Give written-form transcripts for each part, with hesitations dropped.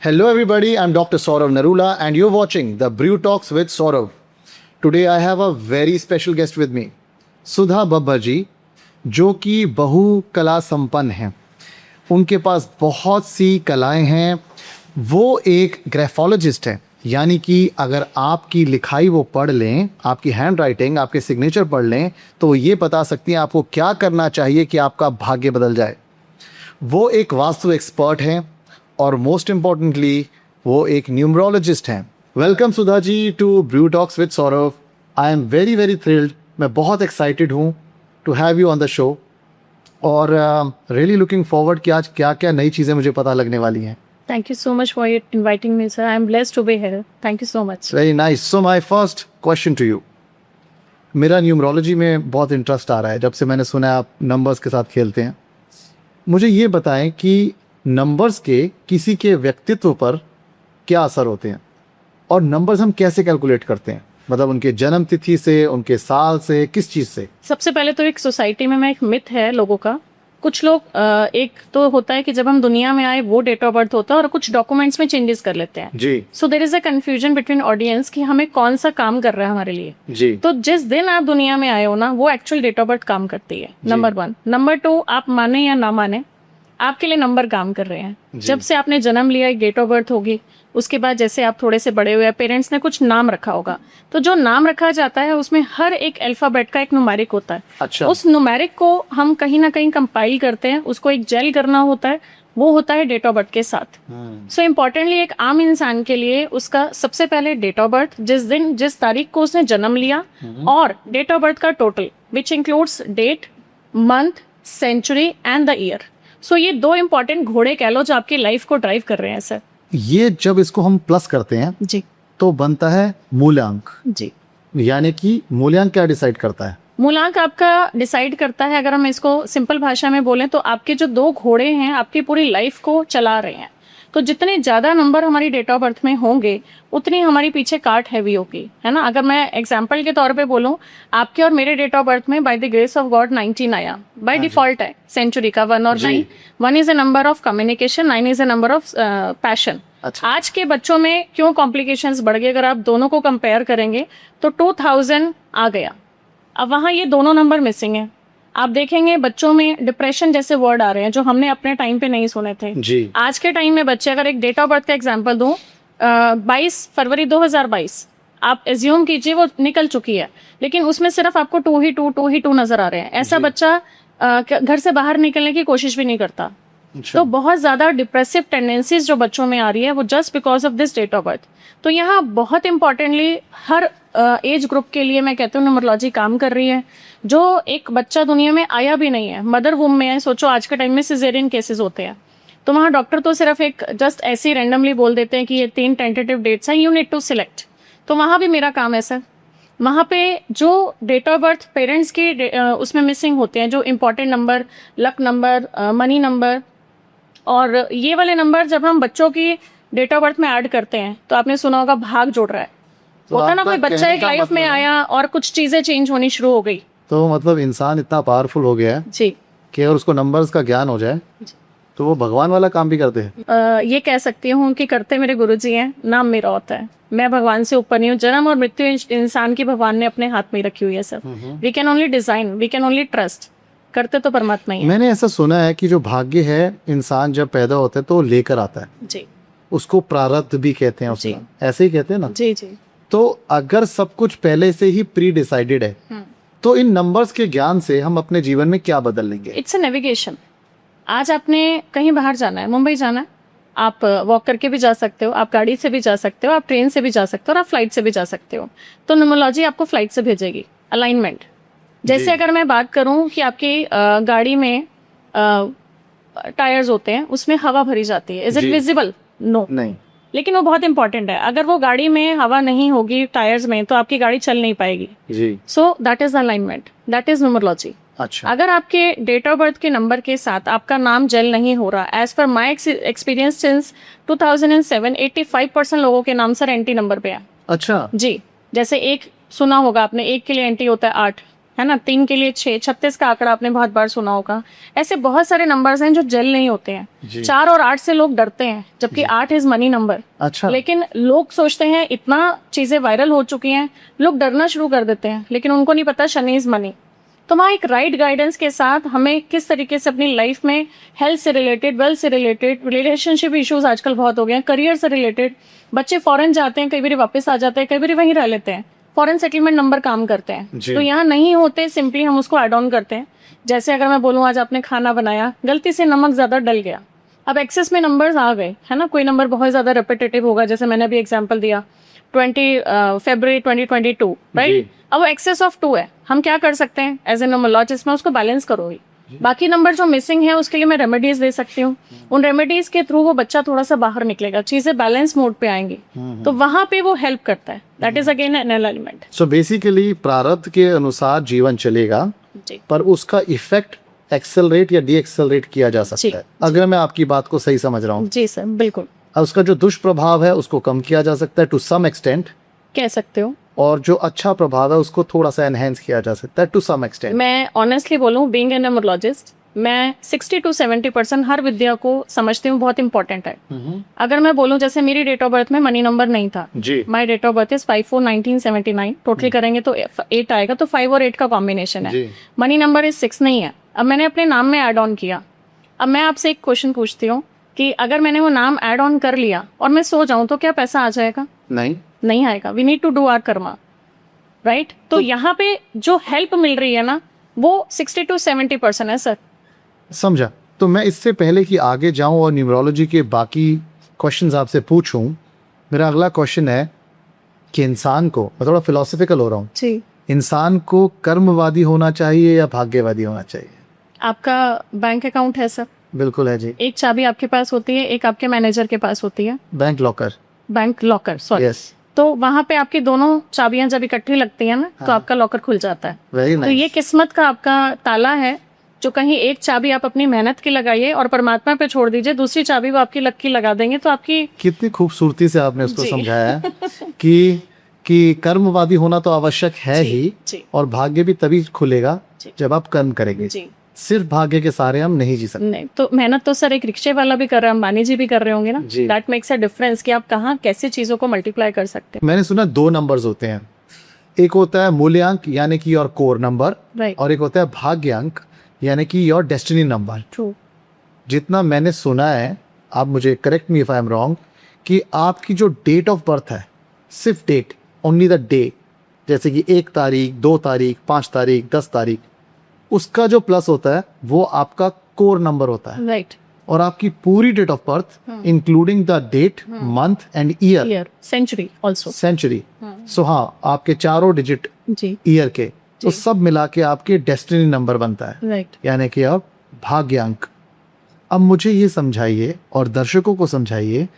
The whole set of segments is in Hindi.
Hello, everybody. I'm Dr. Saurav Narula, and you're watching the Brew Talks with Saurav. Today, I have a very special guest with me, सुधा बब्बर जी, जो कि बहु कला संपन्न हैं। उनके पास बहुत सी कलाएं हैं। वो एक ग्राफोलॉजिस्ट है, यानी कि अगर आपकी लिखाई वो पढ़ लें, आपकी हैंड राइटिंग, आपके सिग्नेचर पढ़ लें, तो वो ये बता सकती हैं आपको क्या करना चाहिए कि आपका भाग्य बदल जाए। वो एक वास्तु एक्सपर्ट हैं और मोस्ट इम्पॉर्टेंटली वो एक न्यूमरोलॉजिस्ट हैं। Welcome Sudha ji to Brew Talks with Saurav. I am very very thrilled, मैं बहुत एक्साइटेड हूँ to have you on the show और रियली लुकिंग फॉरवर्ड कि आज क्या क्या नई चीज़ें मुझे पता लगने वाली हैं। Thank you so much for inviting me, sir. I'm blessed to be here. Thank you so much. Very nice. So my first question to you, मेरा न्यूमरोलॉजी में बहुत इंटरेस्ट आ रहा है जब से मैंने सुना है आप नंबर्स के साथ खेलते हैं। मुझे ये बताएं कि नंबर्स के किसी के व्यक्तित्व पर क्या असर होते हैं और नंबर्स हम कैसे कैलकुलेट करते हैं, मतलब उनके जन्म तिथि से, उनके साल से, किस चीज़ से? सबसे पहले तो एक सोसाइटी में एक मिथ है लोगों का। कुछ लोग एक तो होता है कि जब हम दुनिया में आए वो डेट ऑफ बर्थ होता है और कुछ डॉक्यूमेंट्स में चेंजेस कर लेते हैं जी। So there is a confusion between audience कि हमें कौन सा काम कर रहा है हमारे लिए। जी। तो जिस दिन आप दुनिया में आए हो ना, वो एक्चुअल डेट ऑफ बर्थ काम करती है। नंबर 1। नंबर 2, आप माने या ना माने, आपके लिए नंबर काम कर रहे हैं। जब से आपने जन्म लिया एक डेट ऑफ बर्थ होगी, उसके बाद जैसे आप थोड़े से बड़े हुए, पेरेंट्स ने कुछ नाम रखा होगा, तो जो नाम रखा जाता है उसमें हर एक अल्फाबेट का एक न्यूमेरिक होता है। अच्छा। उस न्यूमेरिक को हम कहीं ना कहीं कंपाइल करते हैं, उसको एक जेल करना होता है, वो होता है डेट ऑफ बर्थ के साथ। सो इम्पोर्टेंटली एक आम इंसान के लिए उसका सबसे पहले डेट ऑफ बर्थ, जिस दिन जिस तारीख को उसने जन्म लिया, और डेट ऑफ बर्थ का total which includes date, month, century and the year. So ये दो इंपॉर्टेंट घोड़े कह लो जो आपकी लाइफ को ड्राइव कर रहे हैं सर। ये जब इसको हम प्लस करते हैं जी तो बनता है मूल्यांक। जी। यानी कि मूल्यांक क्या डिसाइड करता है? मूलांक आपका डिसाइड करता है, अगर हम इसको सिंपल भाषा में बोलें तो आपके जो दो घोड़े हैं आपकी पूरी लाइफ को चला रहे हैं। तो जितने ज़्यादा नंबर हमारी डेट ऑफ बर्थ में होंगे उतनी हमारी पीछे कार्ट हैवी होगी, है ना। अगर मैं एग्जांपल के तौर पे बोलूँ, आपके और मेरे डेट ऑफ बर्थ में by the grace of God 19 आया, बाय डिफॉल्ट है सेंचुरी का 1 और 9। 1 is a number of communication, 9 is a number of passion. आज के बच्चों में क्यों कॉम्प्लिकेशंस बढ़ गए, अगर आप दोनों को कंपेयर करेंगे तो 2000 आ गया, अब वहाँ ये दोनों नंबर मिसिंग है। आप देखेंगे बच्चों में डिप्रेशन जैसे वर्ड आ रहे हैं जो हमने अपने टाइम पे नहीं सुने थे। जी। आज के टाइम में बच्चे, अगर एक डेट ऑफ बर्थ का एग्जांपल दूं, 22 फरवरी 2022, आप एज्यूम कीजिए वो निकल चुकी है, लेकिन उसमें सिर्फ आपको 2 ही 2 नजर आ रहे हैं। ऐसा बच्चा घर से बाहर निकलने की कोशिश भी नहीं करता। तो बहुत ज़्यादा डिप्रेसिव टेंडेंसीज जो बच्चों में आ रही है वो just because of this date of birth. तो यहाँ बहुत इंपॉर्टेंटली हर एज ग्रुप के लिए मैं कहती हूँ न्यूमरोलॉजी काम कर रही है। जो एक बच्चा दुनिया में आया भी नहीं है, मदर वूम में है, सोचो आज के टाइम में सिजेरियन केसेस होते हैं, तो वहाँ डॉक्टर तो सिर्फ एक जस्ट ऐसे ही रैंडमली बोल देते हैं कि ये 3 टेंटेटिव डेट्स हैं, यू नीड टू सिलेक्ट। तो वहाँ भी मेरा काम है सर, वहाँ पे जो डेट ऑफ बर्थ पेरेंट्स के उसमें मिसिंग होते हैं, जो important number, luck number, money number, और ये वाले नंबर जब हम बच्चों की डेट ऑफ बर्थ में ऐड करते हैं तो आपने सुना होगा भाग जोड़ रहा है। तो होता ना, कोई बच्चा एक लाइफ में आया और कुछ चीजें चेंज होनी शुरू हो गई। तो मतलब इंसान इतना पावरफुल हो गया है जी कि अगर उसको नंबर्स का ज्ञान हो जाए तो वो भगवान वाला काम भी करते हैं। ये कह सकती हूँ कि करते मेरे गुरुजी हैं, नाम मेरा होता है। मैं भगवान से ऊपर नहीं हूँ। जन्म और मृत्यु इंसान की भगवान ने अपने हाथ में रखी हुई है sir. We can only design, we can only trust, करते तो परमात्मा ही है। मैंने ऐसा सुना है कि जो भाग्य है इंसान जब पैदा होता है तो लेकर आता है जी। उसको प्रारब्ध भी कहते हैं, जी। उसका ऐसे ही कहते हैं ना। जी जी। तो अगर सब कुछ पहले से ही प्री डिसाइडेड है तो इन नंबर्स के ज्ञान से हम अपने जीवन में क्या बदल लेंगे? It's a navigation. आज आपने कहीं बाहर जाना है, मुंबई जाना है, आप वॉक करके भी जा सकते हो, आप गाड़ी से भी जा सकते हो, आप ट्रेन से भी जा सकते हो, और आप फ्लाइट से भी जा सकते हो। तो न्यूमरोलॉजी आपको फ्लाइट से भेजेगी अलाइनमेंट। जैसे अगर मैं बात करूं कि आपकी गाड़ी में टायर्स होते हैं, उसमें हवा भरी जाती है, इज इट विजिबल? नो, नहीं। लेकिन वो बहुत इंपॉर्टेंट है। अगर वो गाड़ी में हवा नहीं होगी टायर्स में तो आपकी गाड़ी चल नहीं पाएगी। जी। So that is alignment, that is numerology. अच्छा। अगर आपके डेट ऑफ बर्थ के नंबर के साथ आपका नाम जेल नहीं हो रहा, as per my experience since 2007, 85% लोगों के नाम सर एंटी नंबर पे है। अच्छा। जी। जैसे एक सुना होगा आपने, एक के लिए एंटी होता है 8, है ना, 3 के लिए 6, 36 का आंकड़ा आपने बहुत बार सुना होगा। ऐसे बहुत सारे नंबर्स हैं जो जेल नहीं होते हैं। जी। 4 और 8 से लोग डरते हैं, जबकि 8 इज मनी नंबर। अच्छा। लेकिन लोग सोचते हैं, इतना चीजें वायरल हो चुकी हैं, लोग डरना शुरू कर देते हैं, लेकिन उनको नहीं पता शनि इज मनी। तो वहाँ एक राइट गाइडेंस के साथ हमें किस तरीके से अपनी लाइफ में हेल्थ से रिलेटेड, वेल्थ से रिलेटेड, रिलेशनशिप इश्यूज आजकल बहुत हो गए हैं, करियर से रिलेटेड, बच्चे फॉरेन जाते हैं, कई बार वापस आ जाते हैं, कई बार वहीं रह लेते हैं, फॉरेन सेटलमेंट नंबर काम करते हैं। जी। तो यहाँ नहीं होते, सिंपली हम उसको ऐड ऑन करते हैं। जैसे अगर मैं बोलूँ आज आपने खाना बनाया, गलती से नमक ज़्यादा डल गया, अब एक्सेस में नंबर्स आ गए, है ना, कोई नंबर बहुत ज़्यादा रिपीटेटिव होगा, जैसे मैंने अभी एग्जाम्पल दिया 20 फरवरी 2022, राइट। अब वो एक्सेस ऑफ 2 है, हम क्या कर सकते हैं एज ए न्यूमरोलॉजिस्ट में, उसको बैलेंस करो ही। बाकी नंबर जो मिसिंग है उसके लिए मैं रेमेडीज दे सकती हूँ, उन रेमेडीज के थ्रू वो बच्चा थोड़ा सा बाहर निकलेगा, चीजें बैलेंस मोड पे आएंगी, तो वहां पे वो हेल्प करता है। That is again an element. So basically प्रारब्ध के अनुसार जीवन चलेगा, जी पर उसका इफेक्ट एक्सेलरेट या डी एक्सेलरेट किया जा सकता है, अगर मैं आपकी बात को सही समझ रहा हूँ। जी सर, बिल्कुल और उसका जो दुष्प्रभाव है उसको कम किया जा सकता है टू सम एक्सटेंट, कह सकते हो। और जो अच्छा प्रभाव है उसको थोड़ा सा एनहेंस किया जा सकता है टू सम एक्सटेंट। मैं ऑनेस्टली बोलूँ, बीइंग एन न्यूमरोलॉजिस्ट, मैं 60 to 70% हर विद्या को समझती हूँ बहुत इंपॉर्टेंट है। अगर मैं बोलूँ, जैसे मेरी डेट ऑफ बर्थ में मनी नंबर नहीं था, जी। My date of birth is 5/4/1979, total करेंगे तो 8 आएगा, तो 5 और 8 का कॉम्बिनेशन है। जी। मनी नंबर इज 6 नहीं है। अब मैंने अपने नाम में ऐड ऑन किया। अब मैं आपसे एक क्वेश्चन पूछती हूँ कि अगर मैंने वो नाम ऐड ऑन कर लिया और मैं सो जाऊं तो क्या पैसा आ जाएगा? नहीं, नहीं आएगा। We need to do our karma, right. तो यहाँ पे जो हेल्प मिल रही है ना, वो 60 to 70% है सर। समझा। तो मैं इससे पहले कि आगे जाऊं और न्यूमरोलॉजी के बाकी क्वेश्चंस आपसे पूछूं, मेरा अगला क्वेश्चन है कि इंसान को, मैं थोड़ा फिलोसफिकल हो रहा हूँ, जी। इंसान को कर्मवादी होना चाहिए या भाग्यवादी होना चाहिए? आपका बैंक अकाउंट है सर, बिल्कुल है जी। एक चाबी आपके पास होती है, एक आपके मैनेजर के पास होती है, bank locker. Bank locker, sorry. Yes, तो वहां पे आपकी दोनों चाबियां जब इकट्ठी लगती है ना, तो आपका लॉकर खुल जाता है। वेरी तो ये नाइस। किस्मत का आपका ताला है, जो कहीं एक चाबी आप अपनी मेहनत की लगाइए और परमात्मा पे छोड़ दीजिए, दूसरी चाबी वो आपकी लक की लगा देंगे, तो आपकी। कितनी खूबसूरती से आपने उसको जी। समझाया है कि कर्मवादी होना तो आवश्यक है ही, जी और भाग्य भी तभी खुलेगा जी। जब आप कर्म करेंगे। जी। सिर्फ भाग्य के सहारे हम नहीं जी सकते। नहीं, तो मेहनत तो सर एक रिक्शे वाला भी कर रहा है, अंबानी जी भी कर रहे होंगे ना। जी। दैट मेक्स अ डिफरेंस कि आप कहाँ कैसे चीजों को मल्टीप्लाई कर सकते हैं। मैंने सुना 2 नंबर्स होते हैं, एक होता है मूल्यांक यानी कि योर कोर नंबर, राइट। और एक होता है भाग्यांक यानी कि योर डेस्टिनी नंबर। ट्रू। जितना मैंने सुना है, आप मुझे correct me if I am wrong, कि आपकी जो डेट ऑफ बर्थ है, सिर्फ डेट, ओनली द डे, जैसे कि 1 तारीख, 2 तारीख, 5 तारीख, 10 तारीख, उसका जो प्लस होता है वो आपका कोर नंबर होता है। राइट। और आपकी पूरी date of birth including the date, month and year, year, century also. Century, so हाँ, आपके चारों डिजिट जी। ईयर के, तो सब मिला के आपके डेस्टिनी नंबर बनता है, राइट। यानी कि आप भाग्यांक। अब मुझे ये समझाइए और दर्शकों को समझाइए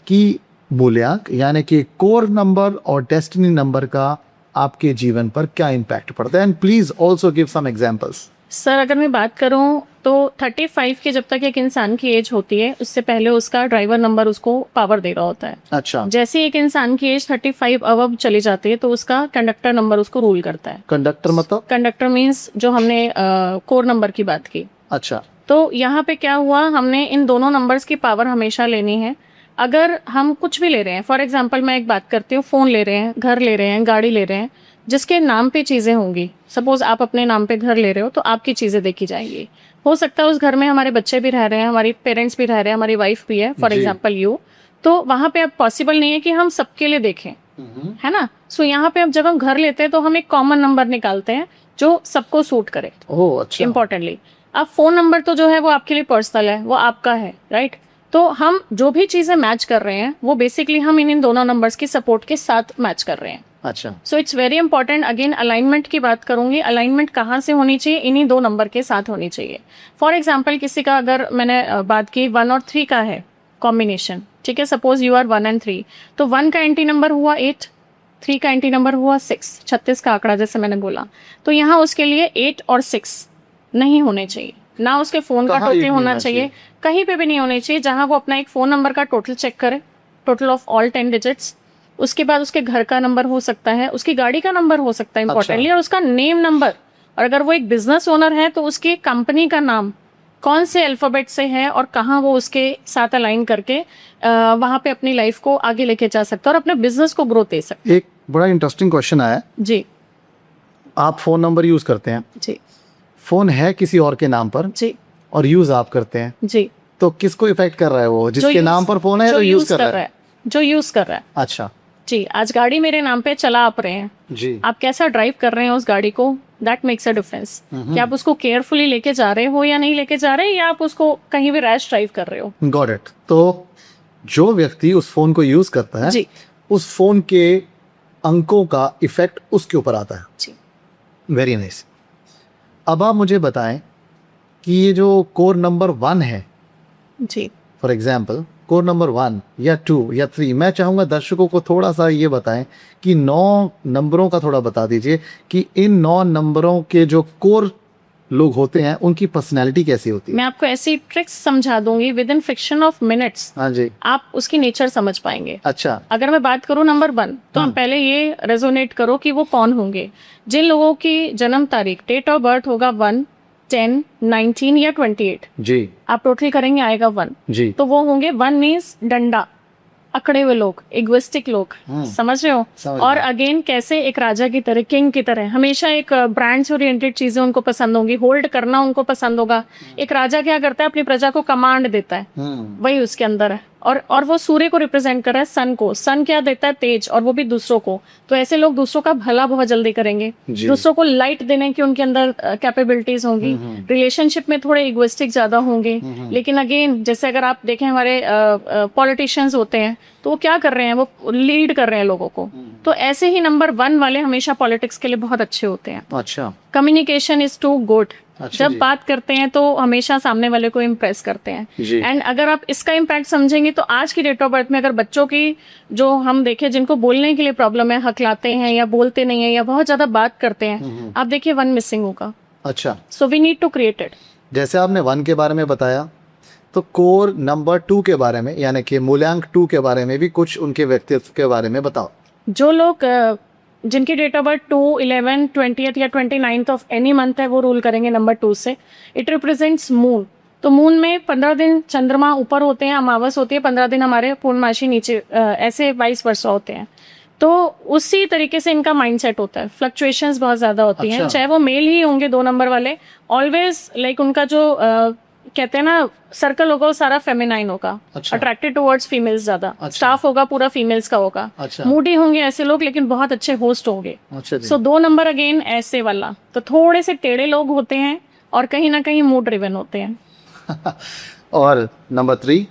कि मूल्यांक यानी कि कोर नंबर और डेस्टिनी नंबर का आपके जीवन पर क्या इम्पैक्ट पड़ता है, and please also give some examples. Sir अगर मैं बात करूं तो 35 की जब तक एक इंसान की एज होती है, उससे पहले उसका ड्राइवर नंबर उसको पावर दे रहा होता है। अच्छा, जैसे एक इंसान की एज 35 अब चली जाती है, तो उसका कंडक्टर नंबर उसको रूल करता है। कंडक्टर मतलब? कंडक्टर मीन्स जो हमने कोर नंबर की बात की। अच्छा, तो यहाँ पे क्या हुआ, हमने इन दोनों नंबर्स की पावर हमेशा लेनी है। अगर हम कुछ भी ले रहे हैं, फॉर एग्जांपल मैं एक बात करती हूँ, फ़ोन ले रहे हैं, घर ले रहे हैं, गाड़ी ले रहे हैं, जिसके नाम पे चीज़ें होंगी, सपोज आप अपने नाम पे घर ले रहे हो तो आपकी चीज़ें देखी जाएंगी। हो सकता है उस घर में हमारे बच्चे भी रह रहे हैं, हमारी पेरेंट्स भी रह रहे हैं, हमारी वाइफ भी है, फॉर जी। Example you. तो वहाँ पे अब पॉसिबल नहीं है कि हम सबके लिए देखें, है ना। सो यहाँ पे अब जब हम घर लेते हैं तो हम एक कॉमन नंबर निकालते हैं जो सबको सूट करे, ओह अच्छा, इम्पोर्टेंटली। अब फोन नंबर तो जो है वो आपके लिए पर्सनल है, वो आपका है, राइट। तो हम जो भी चीज़ें मैच कर रहे हैं वो बेसिकली हम इन दोनों नंबर्स की सपोर्ट के साथ मैच कर रहे हैं। अच्छा, so it's very important. Again alignment की बात करूंगी, अलाइनमेंट कहाँ से होनी चाहिए, इन्हीं 2 नंबर के साथ होनी चाहिए। फॉर एग्जाम्पल किसी का, अगर मैंने बात की 1 और 3 का है कॉम्बिनेशन, ठीक है, सपोज यू आर 1 and 3, तो 1 का एंटी नंबर हुआ 8, 3 का एंटी नंबर हुआ 6, 36 का आंकड़ा जैसे मैंने बोला। तो यहाँ उसके लिए 8 और 6 नहीं होने चाहिए, ना उसके फ़ोन का कहाँ टोटल एक नहीं होना होना चाहिए, चाहिए? कहीं पे भी नहीं होने चाहिए। जहाँ वो अपना एक फ़ोन नंबर का टोटल चेक करे, टोटल ऑफ ऑल 10 डिजिट्स, उसके बाद उसके घर का नंबर हो सकता है, उसकी गाड़ी का नंबर हो सकता है इंपॉर्टेंटली, और उसका नेम नंबर और अगर वो एक बिजनेस ओनर है तो उसकी कंपनी का नाम कौन से अल्फ़ाबेट से है और कहाँ वो उसके साथ अलाइन करके वहाँ पे अपनी लाइफ को आगे लेके जा सकता है और अपने बिजनेस को ग्रोथ दे सकता एक बड़ा इंटरेस्टिंग क्वेश्चन आया है। है। जी आप फ़ोन नंबर यूज़ करते हैं, जी फ़ोन है किसी और के नाम पर जी और यूज़ आप करते हैं, जी। तो किसको इफेक्ट कर रहा है वो? जो जिसके use- नाम पर फ़ोन है जो तो यूज़ यूज कर रहा है। जो यूज कर रहा है। अच्छा जी, आज गाड़ी मेरे नाम पे चला आप रहे हैं, जी। आप कैसा ड्राइव कर रहे हैं उस गाड़ी को, दैट मेक्स अ डिफरेंस। कि आप उसको केयरफुली लेके जा रहे हो या नहीं लेके जा रहे, या आप उसको कहीं भी रैश ड्राइव कर रहे हो। Got it. तो जो व्यक्ति उस फ़ोन को यूज़ करता है जी उस फ़ोन के अंकों का इफेक्ट उसके ऊपर आता है। जी वेरी नाइस। अब आप मुझे बताएं कि ये जो कोर नंबर 1 है, जी फॉर एग्जाम्पल कोर नंबर 1 या 2 या 3, मैं चाहूँगा दर्शकों को थोड़ा सा ये बताएं कि 9 नंबरों का थोड़ा बता दीजिए कि इन 9 नंबरों के जो कोर लोग होते हैं उनकी पर्सनैलिटी कैसी होती है। मैं आपको ऐसी ट्रिक्स समझा दूंगी with in friction of minutes, हाँ जी। आप उसकी नेचर समझ पाएंगे। अच्छा अगर मैं बात करूं नंबर 1, तो हम पहले ये रेजोनेट करो कि वो कौन होंगे। जिन लोगों की जन्म तारीख, डेट ऑफ बर्थ होगा 1, 10, 19 या 28, जी आप टोटल करेंगे आएगा 1, जी। तो वो होंगे 1 मीन्स डंडा, अकड़े हुए लोग, इगोइस्टिक लोग, समझ रहे हो। समझ और गया। अगेन कैसे एक राजा की तरह, किंग की तरह, हमेशा एक ब्रांड्स ओरिएंटेड चीजें उनको पसंद होंगी, होल्ड करना उनको पसंद होगा। एक राजा क्या करता है, अपनी प्रजा को कमांड देता है, वही उसके अंदर है। और वो सूर्य को रिप्रेजेंट कर रहा है, सन को। सन क्या देता है, तेज, और वो भी दूसरों को। तो ऐसे लोग दूसरों का भला बहुत जल्दी करेंगे, जी। दूसरों को लाइट देने की उनके अंदर कैपेबिलिटीज होंगी। रिलेशनशिप में थोड़े इगोइस्टिक ज्यादा होंगे। लेकिन अगेन जैसे अगर आप देखें हमारे पॉलिटिशियंस होते हैं, तो वो क्या कर रहे हैं, वो लीड कर रहे हैं लोगों को। तो ऐसे ही नंबर 1 वाले हमेशा पॉलिटिक्स के लिए बहुत अच्छे होते हैं। अच्छा कम्युनिकेशन इज टू गुड। अच्छा जब जी। बात करते हैं तो हमेशा सामने वाले को इम्प्रेस करते हैं। जी। एंड अगर आप इसका इम्पैक्ट समझेंगे तो आज की डेट ऑफ बर्थ में अगर बच्चों की, जो हम देखें जिनको बोलने के लिए प्रॉब्लम है, हकलाते हैं या बोलते नहीं है या बहुत ज्यादा बात करते हैं, आप देखिए 1 मिसिंग होगा। अच्छा, so we need to create it. जैसे आपने 1 के बारे में बताया, तो कोर नंबर 2 के बारे में, यानी कि मूल्यांक 2 के बारे में भी कुछ उनके व्यक्तित्व के बारे में बताओ। जो लोग जिनकी डेट ऑफ बर्थ 2, 11, 20th या 29th ऑफ एनी मंथ है, वो रूल करेंगे नंबर 2 से। It represents moon. तो मून में 15 दिन चंद्रमा ऊपर होते हैं, अमावस होती है, 15 दिन हमारे पूर्णमासी नीचे, ऐसे 22 वर्ष होते हैं। तो उसी तरीके से इनका माइंडसेट होता है। फ्लक्चुएशंस बहुत ज़्यादा होती हैं, अच्छा। चाहे वो मेल ही होंगे 2 नंबर वाले, ऑलवेज लाइक उनका जो कहते हैं ना सर्कल होगा वो सारा फेमिनाइन होगा, अच्छा। अट्रैक्टेड टुवर्ड्स फीमेल्स ज़्यादा। अच्छा। स्टाफ होगा पूरा फीमेल्स का होगा। अच्छा। मूडी होंगे ऐसे लोग, लेकिन बहुत अच्छे होस्ट होंगे। अच्छा जी। सो 2 नंबर अगेन ऐसे वाला, तो थोड़े से टेढ़े लोग होते हैं और कहीं ना कहीं मूड ड्रिवन होते हैं। और नंबर 3?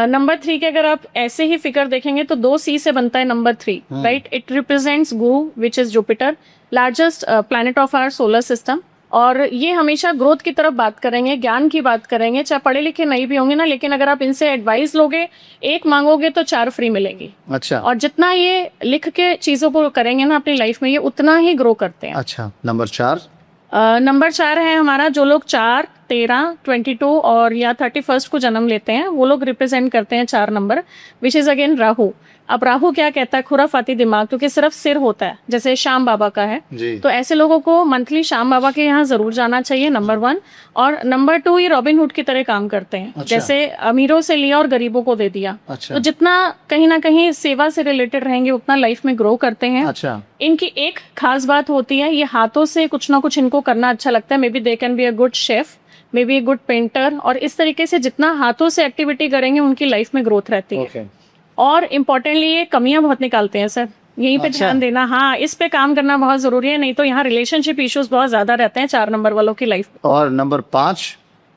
नंबर 3 के अगर आप ऐसे ही फिगर देखेंगे तो 2 C से बनता है number 3, right. It represents Guru, which is Jupiter, largest planet of our solar system. और ये हमेशा ग्रोथ की तरफ बात करेंगे, ज्ञान की बात करेंगे, चाहे पढ़े लिखे नहीं भी होंगे ना, लेकिन अगर आप इनसे एडवाइस लोगे, 1 मांगोगे तो 4 फ्री मिलेंगी। अच्छा और जितना ये लिख के चीज़ों को करेंगे ना अपनी लाइफ में, ये उतना ही ग्रो करते हैं। अच्छा। नंबर 4? नंबर 4 है हमारा, जो लोग 4, 13, 22 और या 31 को जन्म लेते हैं, वो लोग रिप्रेजेंट करते हैं 4 number, which is again Rahu. अब राहु क्या कहता है, खुराफाती दिमाग, क्योंकि सिर्फ सिर होता है, जैसे श्याम बाबा का है। जी। तो ऐसे लोगों को मंथली श्याम बाबा के यहाँ जरूर जाना चाहिए, नंबर 1। और नंबर 2, ये रॉबिन हुड की तरह काम करते हैं। अच्छा। जैसे अमीरों से लिया और गरीबों को दे दिया। अच्छा। तो जितना कहीं ना कहीं सेवा से रिलेटेड रहेंगे, उतना लाइफ में ग्रो करते हैं। अच्छा। इनकी एक खास बात होती है, ये हाथों से कुछ ना कुछ इनको करना अच्छा लगता है। May be they can be a good chef, may be a good painter, और इस तरीके से जितना हाथों से एक्टिविटी करेंगे उनकी लाइफ में ग्रोथ रहती है। ओके। और इम्पोर्टेंटली ये कमियां बहुत निकालते हैं सर, यहीं पे अच्छा। ध्यान देना। हाँ, इस पे काम करना बहुत जरूरी है, नहीं तो यहाँ रिलेशनशिप इश्यूज बहुत ज्यादा रहते हैं 4 नंबर वालों की लाइफ में। और number 5?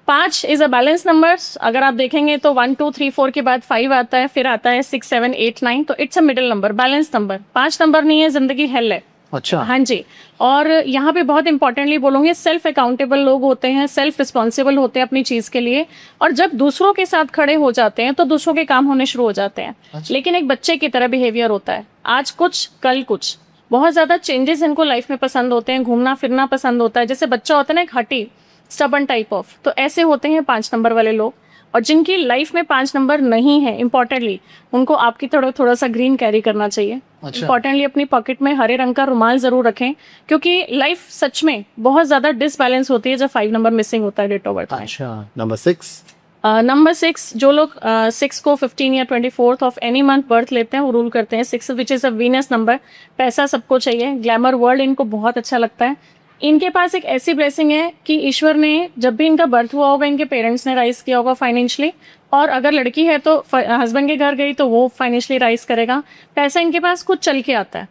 5 is a balance number. अगर आप देखेंगे तो 1, 2, 3, 4 के बाद 5 आता है, फिर आता है 6, 7, 8, 9, तो it's a middle number, balance number. 5 number नहीं है, जिंदगी हेल है। अच्छा। हाँ जी। और यहाँ पे बहुत इंपॉर्टेंटली बोलूँगी, सेल्फ अकाउंटेबल लोग होते हैं, सेल्फ रिस्पॉन्सिबल होते हैं अपनी चीज़ के लिए, और जब दूसरों के साथ खड़े हो जाते हैं तो दूसरों के काम होने शुरू हो जाते हैं। अच्छा। लेकिन एक बच्चे की तरह बिहेवियर होता है, आज कुछ कल कुछ, बहुत ज़्यादा चेंजेस इनको लाइफ में पसंद होते हैं, घूमना फिरना पसंद होता है। जैसे बच्चा होता है ना एक हटी, स्टबर्न टाइप ऑफ, तो ऐसे होते हैं 5 नंबर वाले लोग। और जिनकी लाइफ में 5 नंबर नहीं है, इंपॉर्टेंटली उनको आपकी थोड़ा सा ग्रीन कैरी करना चाहिए। अच्छा। इंपॉर्टेंटली अपनी पॉकेट में हरे रंग का रुमाल जरूर रखें, क्योंकि लाइफ सच में बहुत ज्यादा डिसबैलेंस होती है जब 5 नंबर मिसिंग होता है डेट ऑफ बर्थ में। अच्छा, नंबर 6। नंबर 6, जो लोग 6 को 15 या 24th of any month birth लेते हैं वो रूल करते हैं 6, which is a Venus number. पैसा सबको चाहिए, ग्लैमर वर्ल्ड इनको बहुत अच्छा लगता है। इनके पास एक ऐसी ब्लेसिंग है कि ईश्वर ने जब भी इनका बर्थ हुआ होगा, इनके पेरेंट्स ने राइज किया होगा फाइनेंशियली, और अगर लड़की है तो हस्बैंड के घर गई तो वो फाइनेंशियली राइज करेगा। पैसा इनके पास खुद चल के आता है,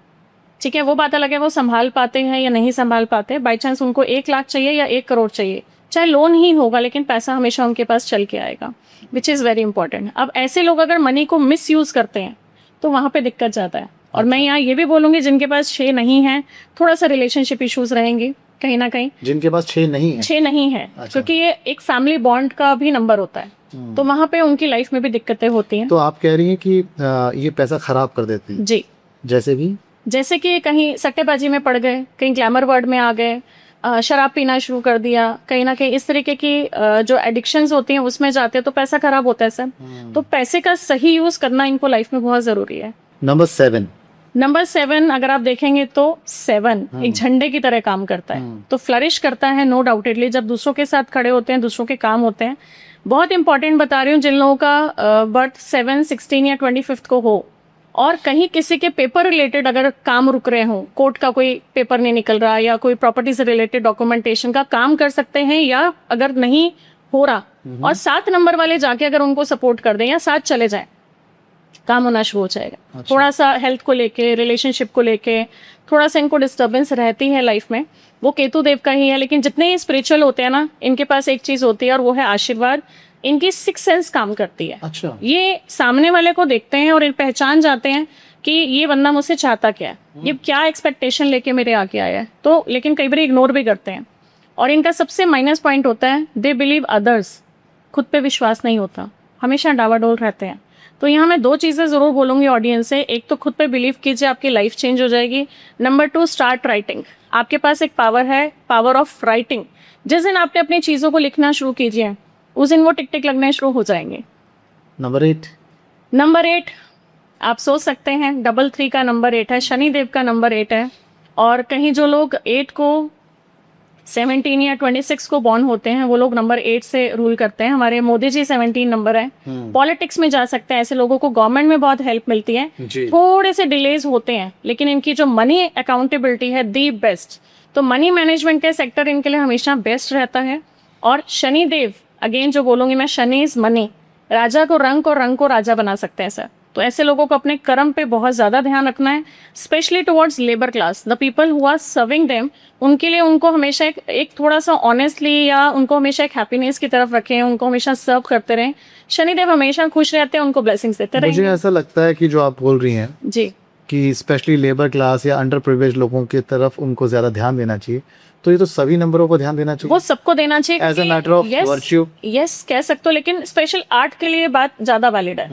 ठीक है। वो बात अलग है वो संभाल पाते हैं या नहीं संभाल पाते। बाई चांस उनको 1 लाख चाहिए या 1 करोड़ चाहिए, चाहे लोन ही होगा, लेकिन पैसा हमेशा उनके पास चल के आएगा, विच इज़ वेरी इंपॉर्टेंट। अब ऐसे लोग अगर मनी को मिस यूज़ करते हैं तो वहाँ पे दिक्कत जाता है। और मैं यहाँ ये भी बोलूँगी जिनके पास 6 नहीं है, थोड़ा सा रिलेशनशिप इश्यूज रहेंगे कहीं ना कहीं। जिनके पास 6 नहीं है, 6 नहीं है, अच्छा। क्योंकि ये एक फैमिली बॉन्ड का भी नंबर होता है, तो वहाँ पे उनकी लाइफ में भी दिक्कतें होती हैं। तो आप कह रही हैं कि ये पैसा खराब कर देती है। जी, जैसे कि कहीं सट्टेबाजी में पड़ गए, कहीं ग्लैमर वर्ड में आ गए, शराब पीना शुरू कर दिया, कहीं ना कहीं इस तरीके की जो एडिक्शंस होती हैं उसमें जाते हैं तो पैसा खराब होता है सर। तो पैसे का सही यूज करना इनको लाइफ में बहुत जरूरी है। नंबर 7 अगर आप देखेंगे तो 7 एक झंडे की तरह काम करता है, तो फ्लरिश करता है नो डाउटेडली जब दूसरों के साथ खड़े होते हैं, दूसरों के काम होते हैं। बहुत इंपॉर्टेंट बता रही हूँ, जिन लोगों का बर्थ 7, 16 या 25 को हो और कहीं किसी के पेपर रिलेटेड अगर काम रुक रहे हों, कोर्ट का कोई पेपर नहीं निकल रहा या कोई प्रॉपर्टी से रिलेटेड डॉक्यूमेंटेशन का काम कर सकते हैं, या अगर नहीं हो रहा और 7 नंबर वाले जाके अगर उनको सपोर्ट कर दें या साथ चले जाएं, काम होना शुरू हो जाएगा। अच्छा। थोड़ा सा हेल्थ को लेके, रिलेशनशिप को लेके थोड़ा सा इनको डिस्टर्बेंस रहती है लाइफ में, वो केतु देव का ही है। लेकिन जितने ही स्पिरिचुअल होते हैं ना, इनके पास एक चीज होती है और वो है आशीर्वाद। इनकी 6 सेंस काम करती है। अच्छा। ये सामने वाले को देखते हैं और पहचान जाते हैं कि ये बंदा मुझसे चाहता क्या है, ये क्या एक्सपेक्टेशन लेके मेरे आके आया है, तो लेकिन कई बार इग्नोर भी करते हैं। और इनका सबसे माइनस पॉइंट होता है दे बिलीव अदर्स, खुद पे विश्वास नहीं होता, हमेशा डावाडोल रहते हैं। तो यहाँ मैं 2 चीज़ें ज़रूर बोलूँगी ऑडियंस से, एक तो खुद पे बिलीव कीजिए, आपकी लाइफ चेंज हो जाएगी। Number 2, start writing. आपके पास एक पावर है, पावर ऑफ राइटिंग। जिस दिन आपने अपनी चीज़ों को लिखना शुरू कीजिए, उस दिन वो टिक टिक लगने शुरू हो जाएंगे। नंबर 8 आप सोच सकते हैं 33 का नंबर 8 है, शनिदेव का नंबर 8 है। और कहीं जो लोग 8 को 17 या 26 को बॉर्न होते हैं, वो लोग नंबर 8 से रूल करते हैं। हमारे मोदी जी 17 नंबर है। पॉलिटिक्स में जा सकते हैं, ऐसे लोगों को गवर्नमेंट में बहुत हेल्प मिलती है। थोड़े से डिलेज होते हैं, लेकिन इनकी जो मनी अकाउंटेबिलिटी है दी बेस्ट, तो मनी मैनेजमेंट के सेक्टर इनके लिए हमेशा बेस्ट रहता है। और शनिदेव अगेन जो बोलूंगी मैं, शनि इज मनी, राजा को रंग और रंग को राजा बना सकते हैं सर। तो ऐसे लोगों को अपने कर्म पे बहुत ज़्यादा ध्यान रखना है, specially towards labour class, the people who are serving them. उनके लिए उनको हमेशा एक थोड़ा सा ऑनेस्टली, या उनको हमेशा एक हैप्पीनेस की तरफ रखें, उनको हमेशा सर्व करते रहें। शनिदेव हमेशा खुश रहते हैं, उनको ब्लेसिंग्स देते रहें। मुझे ऐसा लगता है कि जो आप बोल रही हैं जी, कि स्पेशली लेबर क्लास या अंडर प्रिविलेज्ड लोगों की तरफ उनको ज़्यादा ध्यान देना चाहिए, तो ये तो सभी नंबरों को ध्यान देना चाहिए, वो सबको देना चाहिए as a matter of virtue. Yes कह सकते हो, लेकिन स्पेशल 8 के लिए बात ज़्यादा वैलिड है।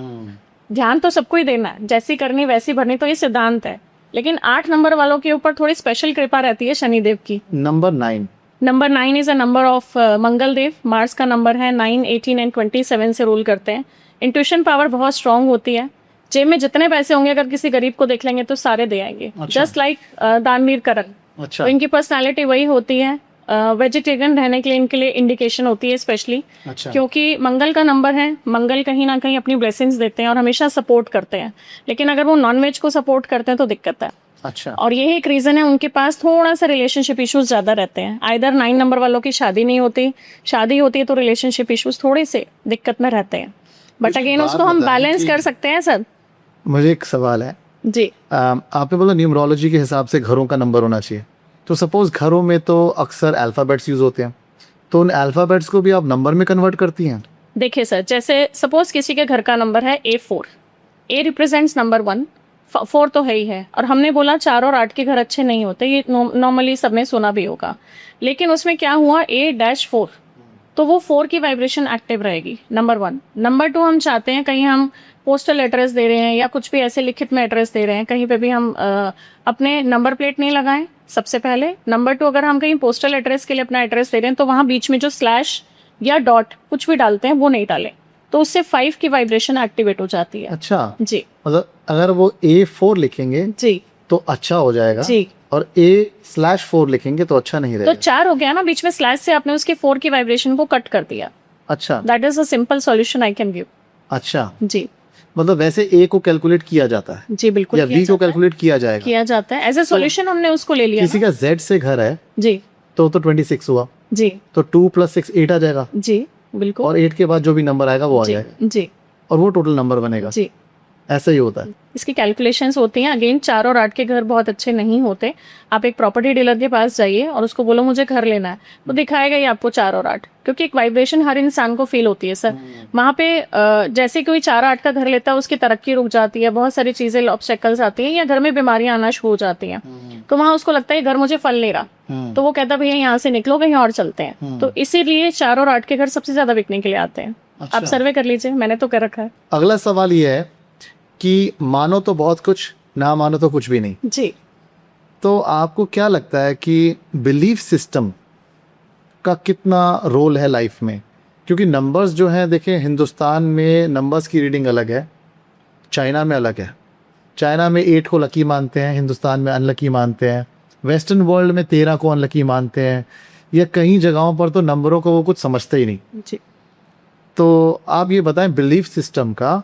ध्यान तो सबको ही देना है, जैसी करनी वैसी भरनी, तो ये सिद्धांत है। लेकिन 8 नंबर वालों के ऊपर थोड़ी स्पेशल कृपा रहती है शनिदेव की। Number 9 is a number of Mangal Dev. Mars का नंबर है 9, 18 एंड 27 से रूल करते हैं। इंट्यूशन पावर बहुत स्ट्रांग होती है। जेब में जितने पैसे होंगे अगर किसी गरीब को देख लेंगे तो सारे दे आएंगे, जस्ट लाइक दानवीर करण। अच्छा। तो इनकी पर्सनालिटी वही होती है। वेजिटेरियन रहने के लिए इनके लिए इंडिकेशन होती है स्पेशली। अच्छा। क्योंकि मंगल का नंबर है, मंगल कहीं ना कहीं अपनी ब्लेसिंग्स देते हैं और हमेशा सपोर्ट करते हैं, लेकिन अगर वो नॉनवेज को सपोर्ट करते हैं तो दिक्कत है। अच्छा। और यही एक रीजन है, उनके पास थोड़ा सा रिलेशनशिप इश्यूज ज्यादा रहते हैं। आइदर 9 नंबर वालों की शादी नहीं होती, शादी होती है तो रिलेशनशिप इश्यूज थोड़े से दिक्कत में रहते हैं, बट अगेन उसको हम बैलेंस कर सकते हैं सर। मुझे एक सवाल है जी, आपने बोला न्यूमरोलॉजी के हिसाब से घरों का नंबर होना चाहिए, तो सपोज घरों में तो अक्सर अल्फ़ाबेट्स यूज होते हैं, तो उन अल्फ़ाबेट्स को भी आप नंबर में कन्वर्ट करती हैं? देखिए सर, जैसे सपोज किसी के घर का नंबर है A4, A रिप्रेजेंट्स नंबर 1, 4 तो है ही है। और हमने बोला 4 और 8 के घर अच्छे नहीं होते, ये नॉर्मली सबने सुना भी होगा। लेकिन उसमें क्या हुआ, A-4, तो वो 4 की वाइब्रेशन एक्टिव रहेगी, नंबर 1। नंबर 2 हम चाहते हैं कहीं हम पोस्टल एड्रेस दे रहे हैं या कुछ भी ऐसे लिखित में एड्रेस दे रहे हैं, कहीं पे भी हम अपने नंबर प्लेट नहीं लगाएं सबसे पहले। नंबर 2, अगर हम कहीं पोस्टल एड्रेस के लिए अपना एड्रेस दे रहे हैं तो वहाँ बीच में जो स्लैश या डॉट कुछ भी डालते हैं वो नहीं डालें, तो उससे 5 की वाइब्रेशन एक्टिवेट हो जाती है। अच्छा। जी। मतलब अगर वो A4 लिखेंगे जी तो अच्छा हो जाएगा जी। और A/4 लिखेंगे तो अच्छा नहीं तो रहेगा। 4 हो गया ना, बीच में स्लैश से आपने उसके 4 की वाइब्रेशन को कट कर दिया। अच्छा that is a simple solution I can give. अच्छा, जी मतलब वैसे A को कैलकुलेट किया जाता है जी बिल्कुल या किया B को जाता है। कैलकुलेट किया जाएगा। किया जाता है एज ए सॉल्यूशन, हमने उसको ले लिया किसी ना। का Z से घर है जी तो 26 हुआ, जी तो 2 + 6 8 आ जाएगा जी बिल्कुल। और 8 के बाद जो भी नंबर आएगा वो आ जी जाएगा जी और वो टोटल नंबर बनेगा। जी। ऐसा ही होता है। इसकी कैलकुलेशंस होती हैं। अगेन 4 और 8 के घर बहुत अच्छे नहीं होते। आप एक प्रॉपर्टी डीलर के पास जाइए और उसको बोलो मुझे घर लेना है, तो दिखाएगा ही आपको 4 और 8, क्योंकि एक वाइब्रेशन हर इंसान को फील होती है सर। वहाँ पे जैसे कोई 4-8 का घर लेता है उसकी तरक्की रुक जाती है, बहुत सारी चीज़ें ऑब्स्टेकल्स आती हैं या घर में बीमारियां आना शुरू हो जाती हैं। तो वहाँ उसको लगता है घर मुझे फल नहीं रहा, तो वो कहता है भैया यहाँ से निकलो कहीं और चलते हैं। तो इसीलिए 4 और 8 के घर सबसे ज़्यादा बिकने के लिए आते हैं। आप सर्वे कर लीजिए, मैंने तो कर रखा है। अगला सवाल ये है कि मानो तो बहुत कुछ, ना मानो तो कुछ भी नहीं। जी तो आपको क्या लगता है कि बिलीफ सिस्टम का कितना रोल है लाइफ में? क्योंकि नंबर्स जो हैं, देखिए हिंदुस्तान में नंबर्स की रीडिंग अलग है, चाइना में अलग है। चाइना में 8 को लकी मानते हैं, हिंदुस्तान में अनलकी मानते हैं, वेस्टर्न वर्ल्ड में 13 को अनलकी मानते हैं, या कई जगहों पर तो नंबरों को वो कुछ समझते ही नहीं। जी। तो आप ये बताएं बिलीफ सिस्टम का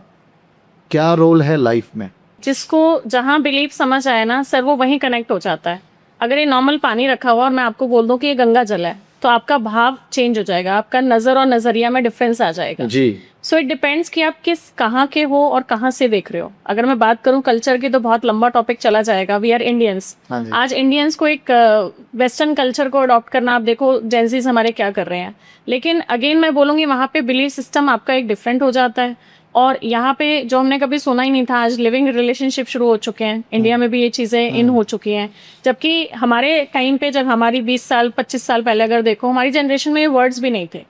क्या रोल है लाइफ में? जिसको जहाँ बिलीफ समझ आए ना सर, वो वहीं कनेक्ट हो जाता है। अगर ये नॉर्मल पानी रखा हुआ और मैं आपको बोल दूं कि ये गंगा जल है, तो आपका भाव चेंज हो जाएगा, आपका नज़र और नज़रिया में डिफरेंस आ जाएगा। जी। सो इट डिपेंड्स कि आप किस कहाँ के हो और कहाँ से देख रहे हो। अगर मैं बात करूँ कल्चर की तो बहुत लंबा टॉपिक चला जाएगा। We are Indians. हाँ जी। आज इंडियंस को एक वेस्टर्न कल्चर को अडॉप्ट करना, आप देखो जेंजीज हमारे क्या कर रहे हैं। लेकिन अगेन मैं बोलूँगी वहाँ पे बिलीफ सिस्टम आपका एक डिफरेंट हो जाता है। और यहाँ पे जो हमने कभी सुना ही नहीं था, आज लिविंग रिलेशनशिप शुरू हो चुके हैं। इंडिया में भी ये चीज़ें इन हो चुकी हैं। जबकि हमारे टाइम पे, जब हमारी 20 साल 25 साल पहले अगर देखो, हमारी जनरेशन में ये वर्ड्स भी नहीं थे।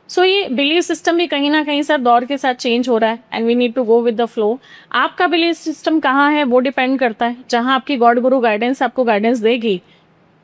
सो ये बिलीफ सिस्टम भी कहीं ना कहीं सर दौर के साथ चेंज हो रहा है and we need to go with the flow. आपका बिलीफ सिस्टम कहाँ है वो डिपेंड करता है। जहाँ आपकी गॉड गुरु गाइडेंस आपको गाइडेंस देगी,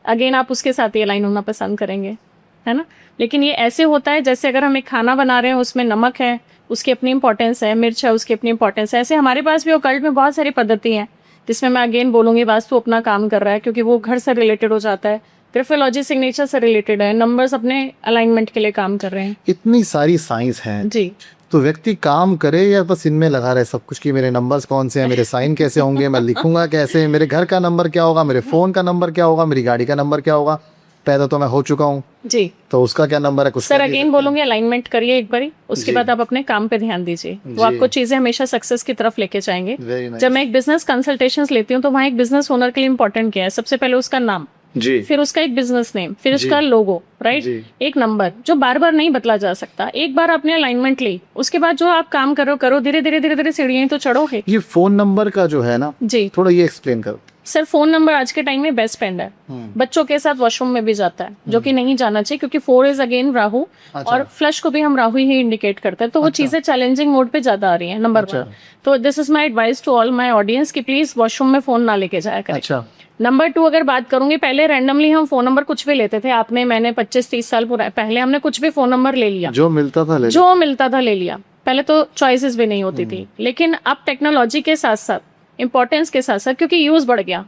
अगेन आप उसके साथ ही अलाइन होना पसंद करेंगे, है ना। लेकिन ये ऐसे होता है जैसे अगर हम एक खाना बना रहे हैं, उसमें नमक है, उसकी अपनी इंपॉर्टेंस है, मिर्च है, उसकी अपनी इंपॉर्टेंस है। ऐसे हमारे पास भी ओकल्ट में बहुत सारी पद्धति हैं, जिसमें मैं अगेन बोलूँगी वास्तु अपना काम कर रहा है, क्योंकि वो घर से रिलेटेड हो जाता है। ग्राफोलॉजी सिग्नेचर से रिलेटेड है, नंबर्स अपने अलाइनमेंट के लिए काम कर रहे हैं। इतनी सारी साइंस हैं, जी। तो व्यक्ति काम करे या बस इनमें लगा रहे सब कुछ कि मेरे नंबर्स कौन से हैं, मेरे साइन कैसे होंगे, मैं लिखूंगा कैसे, मेरे घर का नंबर क्या होगा, मेरे फ़ोन का नंबर क्या होगा, मेरी गाड़ी का नंबर क्या होगा। पैदा तो मैं हो चुका हूँ, जी तो उसका क्या नंबर है कुछ सर। कह नहीं अगेन बोलूँगी अलाइनमेंट करिए एक बारी, उसके जी। बाद आप अपने काम पे ध्यान दीजिए, वो जी। आपको चीज़ें हमेशा सक्सेस की तरफ लेके जाएंगे। सकते। Very nice। जब मैं एक बिजनेस कंसल्टेशंस लेती हूँ तो वहाँ एक बिजनेस ओनर के लिए इंपॉर्टेंट क्या है, सबसे पहले उसका नाम, जी फिर उसका एक बिजनेस नेम, फिर जी। उसका लोगो, राइट, जी। एक नंबर जो बार बार नहीं बदला जा सकता। एक बार आपने अलाइनमेंट ली, उसके बाद जो आप काम करो धीरे धीरे धीरे धीरे सीढ़ियाँ तो चढ़ोगे। ये फ़ोन नंबर का जो है ना, जी थोड़ा ये एक्सप्लेन करो। सर, फोन नंबर आज के टाइम में बेस्ट फ्रेंड है। बच्चों के साथ वॉशरूम में भी जाता है, जो कि नहीं जाना चाहिए, क्योंकि 4 इज अगेन राहु, और फ्लश को भी हम राहु ही इंडिकेट करते हैं। तो वो चीजें चैलेंजिंग मोड पे ज्यादा आ रही हैं, नंबर 1। तो this is my advice to all my audience कि प्लीज वॉशरूम में फोन ना लेके जाया करें। अच्छा। नंबर 2 अगर बात करूंगी, पहले रैंडमली हम फोन नंबर कुछ भी लेते थे। आपने, मैंने 25-30 साल पहले हमने कुछ भी फोन नंबर ले लिया, जो मिलता था ले लिया। जो मिलता था ले लिया। पहले तो चॉइसेस भी नहीं होती थी, लेकिन अब टेक्नोलॉजी के साथ साथ, इंपॉर्टेंस के साथ साथ, क्योंकि यूज बढ़ गया,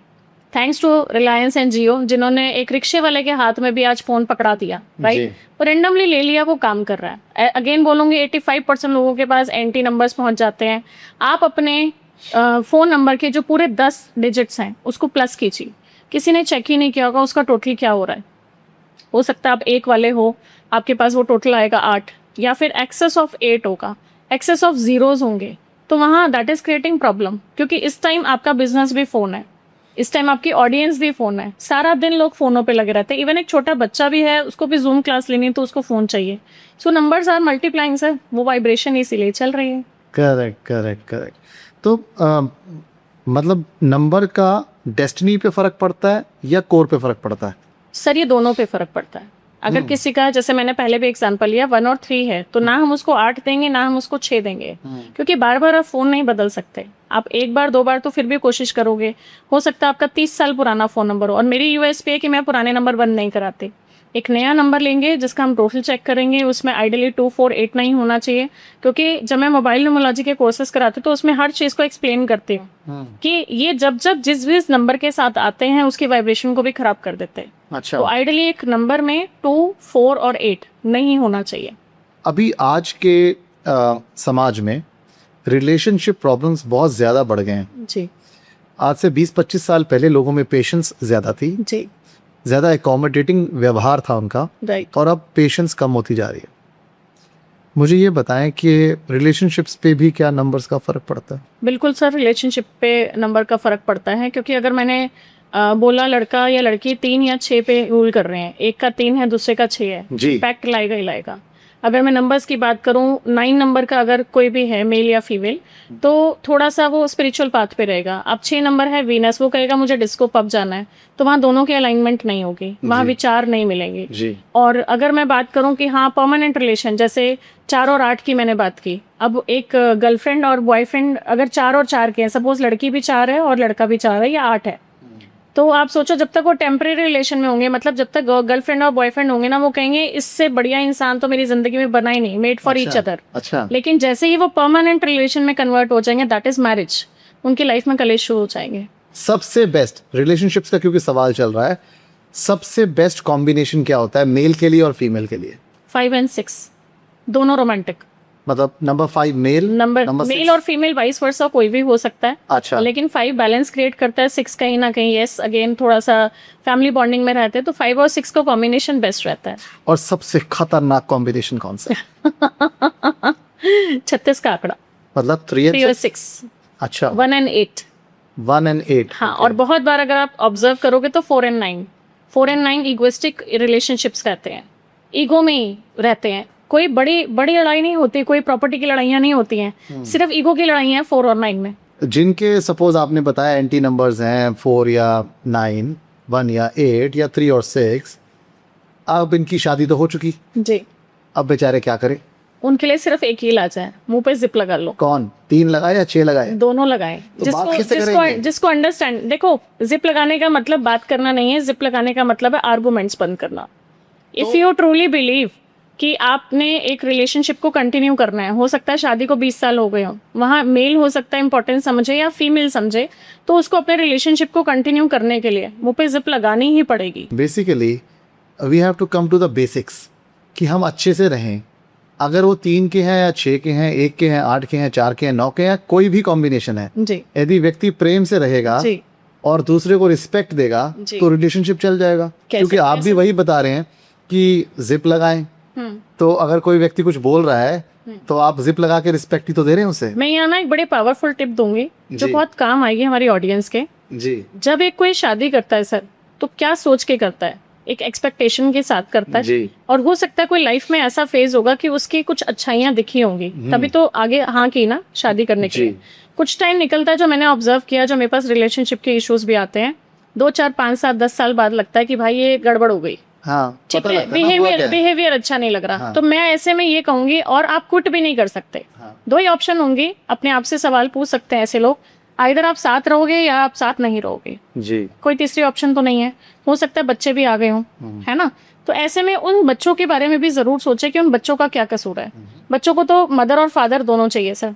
थैंक्स टू रिलायंस एंड जियो, जिन्होंने एक रिक्शे वाले के हाथ में भी आज फोन पकड़ा दिया, राइट, वो रेंडमली ले लिया, वो काम कर रहा है। अगेन बोलूंगी 85% लोगों के पास एंटी नंबर्स पहुंच जाते हैं। आप अपने फ़ोन नंबर के जो पूरे 10 डिजिट्स हैं उसको प्लस कीजिए। किसी ने चेक ही नहीं किया होगा उसका टोटल क्या हो रहा है। हो सकता है आप 1 वाले हो, आपके पास वो टोटल आएगा 8, या फिर एक्सेस ऑफ 8 होगा, एक्सेस ऑफ जीरोज होंगे, तो वहाँ दैट इज क्रिएटिंग प्रॉब्लम। क्योंकि इस टाइम आपका बिजनेस भी फ़ोन है, इस टाइम आपकी ऑडियंस भी फ़ोन है, सारा दिन लोग फ़ोनों पे लगे रहते हैं। इवन एक छोटा बच्चा भी है, उसको भी जूम क्लास लेनी है तो उसको फ़ोन चाहिए। सो नंबर्स आर मल्टीप्लाइंग सर, वो वाइब्रेशन इसीलिए चल रही है। Correct correct correct. तो मतलब नंबर का डेस्टिनी पे फर्क पड़ता है या कोर पे फर्क पड़ता है? सर ये दोनों पे फर्क पड़ता है। अगर किसी का, जैसे मैंने पहले भी एग्जांपल लिया, 1 और 3 है, तो ना हम उसको 8 देंगे, ना हम उसको 6 देंगे, क्योंकि बार बार आप फ़ोन नहीं बदल सकते। आप 1 बार 2 बार तो फिर भी कोशिश करोगे। हो सकता है आपका 30 साल पुराना फ़ोन नंबर हो, और मेरी यूएसपी है कि मैं पुराने नंबर बंद नहीं कराती। एक नया नंबर लेंगे जिसका हम टोटल चेक करेंगे, उसमें आइडियली 2489 होना चाहिए, क्योंकि जब मैं मोबाइल न्यूमरोलॉजी के कोर्सेज कराती हूँ तो उसमें हर चीज़ को एक्सप्लेन करती हूँ कि ये जब जब जिस नंबर के साथ आते हैं उसकी वाइब्रेशन को भी खराब कर देते हैं। अच्छा, तो आइडियली एक नंबर में 2, 4 और 8 नहीं होना चाहिए। अभी आज के समाज में रिलेशनशिप प्रॉब्लम्स बहुत ज़्यादा बढ़ गए हैं। जी आज से 20-25 साल पहले लोगों में पेशेंस ज़्यादा थी, जी ज़्यादा एकोमोडेटिंग व्यवहार था उनका, राइट। और अब पेशेंस कम होती जा रही है। मुझे ये बताएं कि रिलेशनशिप्स पे भी क्या नंबर्स का फ़र्क पड़ता है? बिल्कुल सर, रिलेशनशिप पे नंबर का फ़र्क पड़ता है, क्योंकि अगर मैंने बोला लड़का या लड़की 3 या 6 पे रूल कर रहे हैं, एक का 3 है दूसरे का 6 है, जी। इम्पैक्ट लाएगा ही लाएगा। अगर मैं नंबर्स की बात करूं, 9 नंबर का अगर कोई भी है मेल या फीमेल, तो थोड़ा सा वो स्पिरिचुअल पाथ पे रहेगा। अब 6 नंबर है वीनस, वो कहेगा मुझे डिस्को पब जाना है, तो वहाँ दोनों की अलाइनमेंट नहीं होगी, वहाँ जी। विचार नहीं मिलेंगे। जी। और अगर मैं बात करूं कि हाँ परमानेंट रिलेशन, जैसे 4 और 8 की मैंने बात की, अब एक गर्लफ्रेंड और बॉयफ्रेंड अगर 4 और 4 के हैं, सपोज लड़की भी 4 है और लड़का भी 4 है या 8 है, तो आप सोचो जब तक वो टेम्परेरी रिलेशन में होंगे, मतलब जब तक गर्लफ्रेंड और बॉयफ्रेंड होंगे ना, वो कहेंगे इससे बढ़िया इंसान तो मेरी जिंदगी में बना ही नहीं, मेड फॉर ईच अदर। अच्छा, लेकिन जैसे ही वो परमानेंट रिलेशन में कन्वर्ट हो जाएंगे, दैट इज मैरिज, उनकी लाइफ में कलेश शुरू हो जाएंगे। सबसे बेस्ट रिलेशनशिप्स का क्योंकि सवाल चल रहा है, सबसे बेस्ट कॉम्बिनेशन क्या होता है मेल के लिए और फीमेल के लिए? 5 and 6 दोनों रोमांटिक। मतलब number 5 male, number number male 6? और फीमेल वाइस वर्सा कोई भी हो सकता है। अच्छा, लेकिन 5 बैलेंस क्रिएट करता है, 6 कहीं ना कहीं यस अगेन थोड़ा सा फैमिली बॉन्डिंग में रहते हैं, तो 5 और 6 का कॉम्बिनेशन बेस्ट रहता है। और सबसे खतरनाक कॉम्बिनेशन कौन सा है? 36 का आंकड़ा, मतलब 3 3 and और 6? 6, अच्छा, 1 and 8। 1 and 8। हाँ, और बहुत बार अगर आप ऑब्जर्व करोगे तो 4 and 9, 4 and 9 इगोइस्टिक रिलेशनशिप्स रहते हैं, ईगो में ही रहते हैं। कोई बड़ी बड़ी लड़ाई नहीं होती, कोई प्रॉपर्टी की लड़ाइयाँ नहीं होती हैं, सिर्फ ईगो की लड़ाइयाँ हैं 4 और 9 में। जिनके सपोज आपने बताया एंटी नंबर्स हैं 4 या 9, 1 या 8 या 3 और 6, अब इनकी शादी तो हो चुकी, जी, अब बेचारे क्या करें? उनके लिए सिर्फ एक ही इलाज है, मुंह पे जिप लगा लो। कौन, 3 लगाए या 6 लगाए? दोनों लगाएं। तो बात कैसे करेंगे? जिसको अंडरस्टैंड, देखो जिप लगाने का मतलब बात करना नहीं है, जिप लगाने का मतलब है आर्गुमेंट्स बंद करना। इफ यू ट्रूली बिलीव कि आपने एक रिलेशनशिप को कंटिन्यू करना है, हो सकता है शादी को 20 साल हो गए हो, वहाँ मेल हो सकता है इंपॉर्टेंस समझे या फीमेल समझे, तो उसको अपने रिलेशनशिप को कंटिन्यू करने के लिए मुंह पे जिप लगानी ही पड़ेगी। Basically we have to come to the basics कि हम अच्छे से रहें। अगर वो 3 के हैं या 6 के हैं, 1 के हैं, 8 के हैं, 4 के हैं, 9 के हैं, कोई भी कॉम्बिनेशन है, जी यदि व्यक्ति प्रेम से रहेगा जी और दूसरे को रिस्पेक्ट देगा जी। तो रिलेशनशिप चल जाएगा। क्योंकि आप भी वही बता रहे हैं कि जिप लगाएं, तो अगर कोई व्यक्ति कुछ बोल रहा है तो आप जिप लगा के रिस्पेक्ट ही तो दे रहे हैं उसे। मैं यहाँ ना एक बड़े पावरफुल टिप दूंगी जो जी। बहुत काम आएगी हमारी ऑडियंस के। जी जब एक कोई शादी करता है सर, तो क्या सोच के करता है? एक एक्सपेक्टेशन के साथ करता है। जी। और हो सकता है कोई लाइफ में ऐसा फेज होगा कि उसकी कुछ अच्छाइयाँ दिखी होंगी, तभी तो आगे हाँ की ना शादी करने के जी। लिए। कुछ टाइम निकलता है, जो मैंने ऑब्जर्व किया, जो मेरे पास रिलेशनशिप के इश्यूज भी आते हैं, 2, 4, 5, 7, 10 साल बाद लगता है कि भाई ये गड़बड़ हो गई, हाँ, ठीक पता है, लगता है ना हुआ क्या है। बिहेवियर अच्छा नहीं लग रहा। हाँ। तो मैं ऐसे में ये कहूंगी, और आप क्विट भी नहीं कर सकते। हाँ। 2 ही ऑप्शन होंगे, अपने आप से सवाल पूछ सकते हैं ऐसे लोग, आइदर आप साथ रहोगे या आप साथ नहीं रहोगे, जी। कोई तीसरी ऑप्शन तो नहीं है। हो सकता है बच्चे भी आ गए हों, है ना, तो ऐसे में उन बच्चों के बारे में भी जरूर सोचे कि उन बच्चों का क्या कसूर है। बच्चों को तो मदर और फादर दोनों चाहिए सर।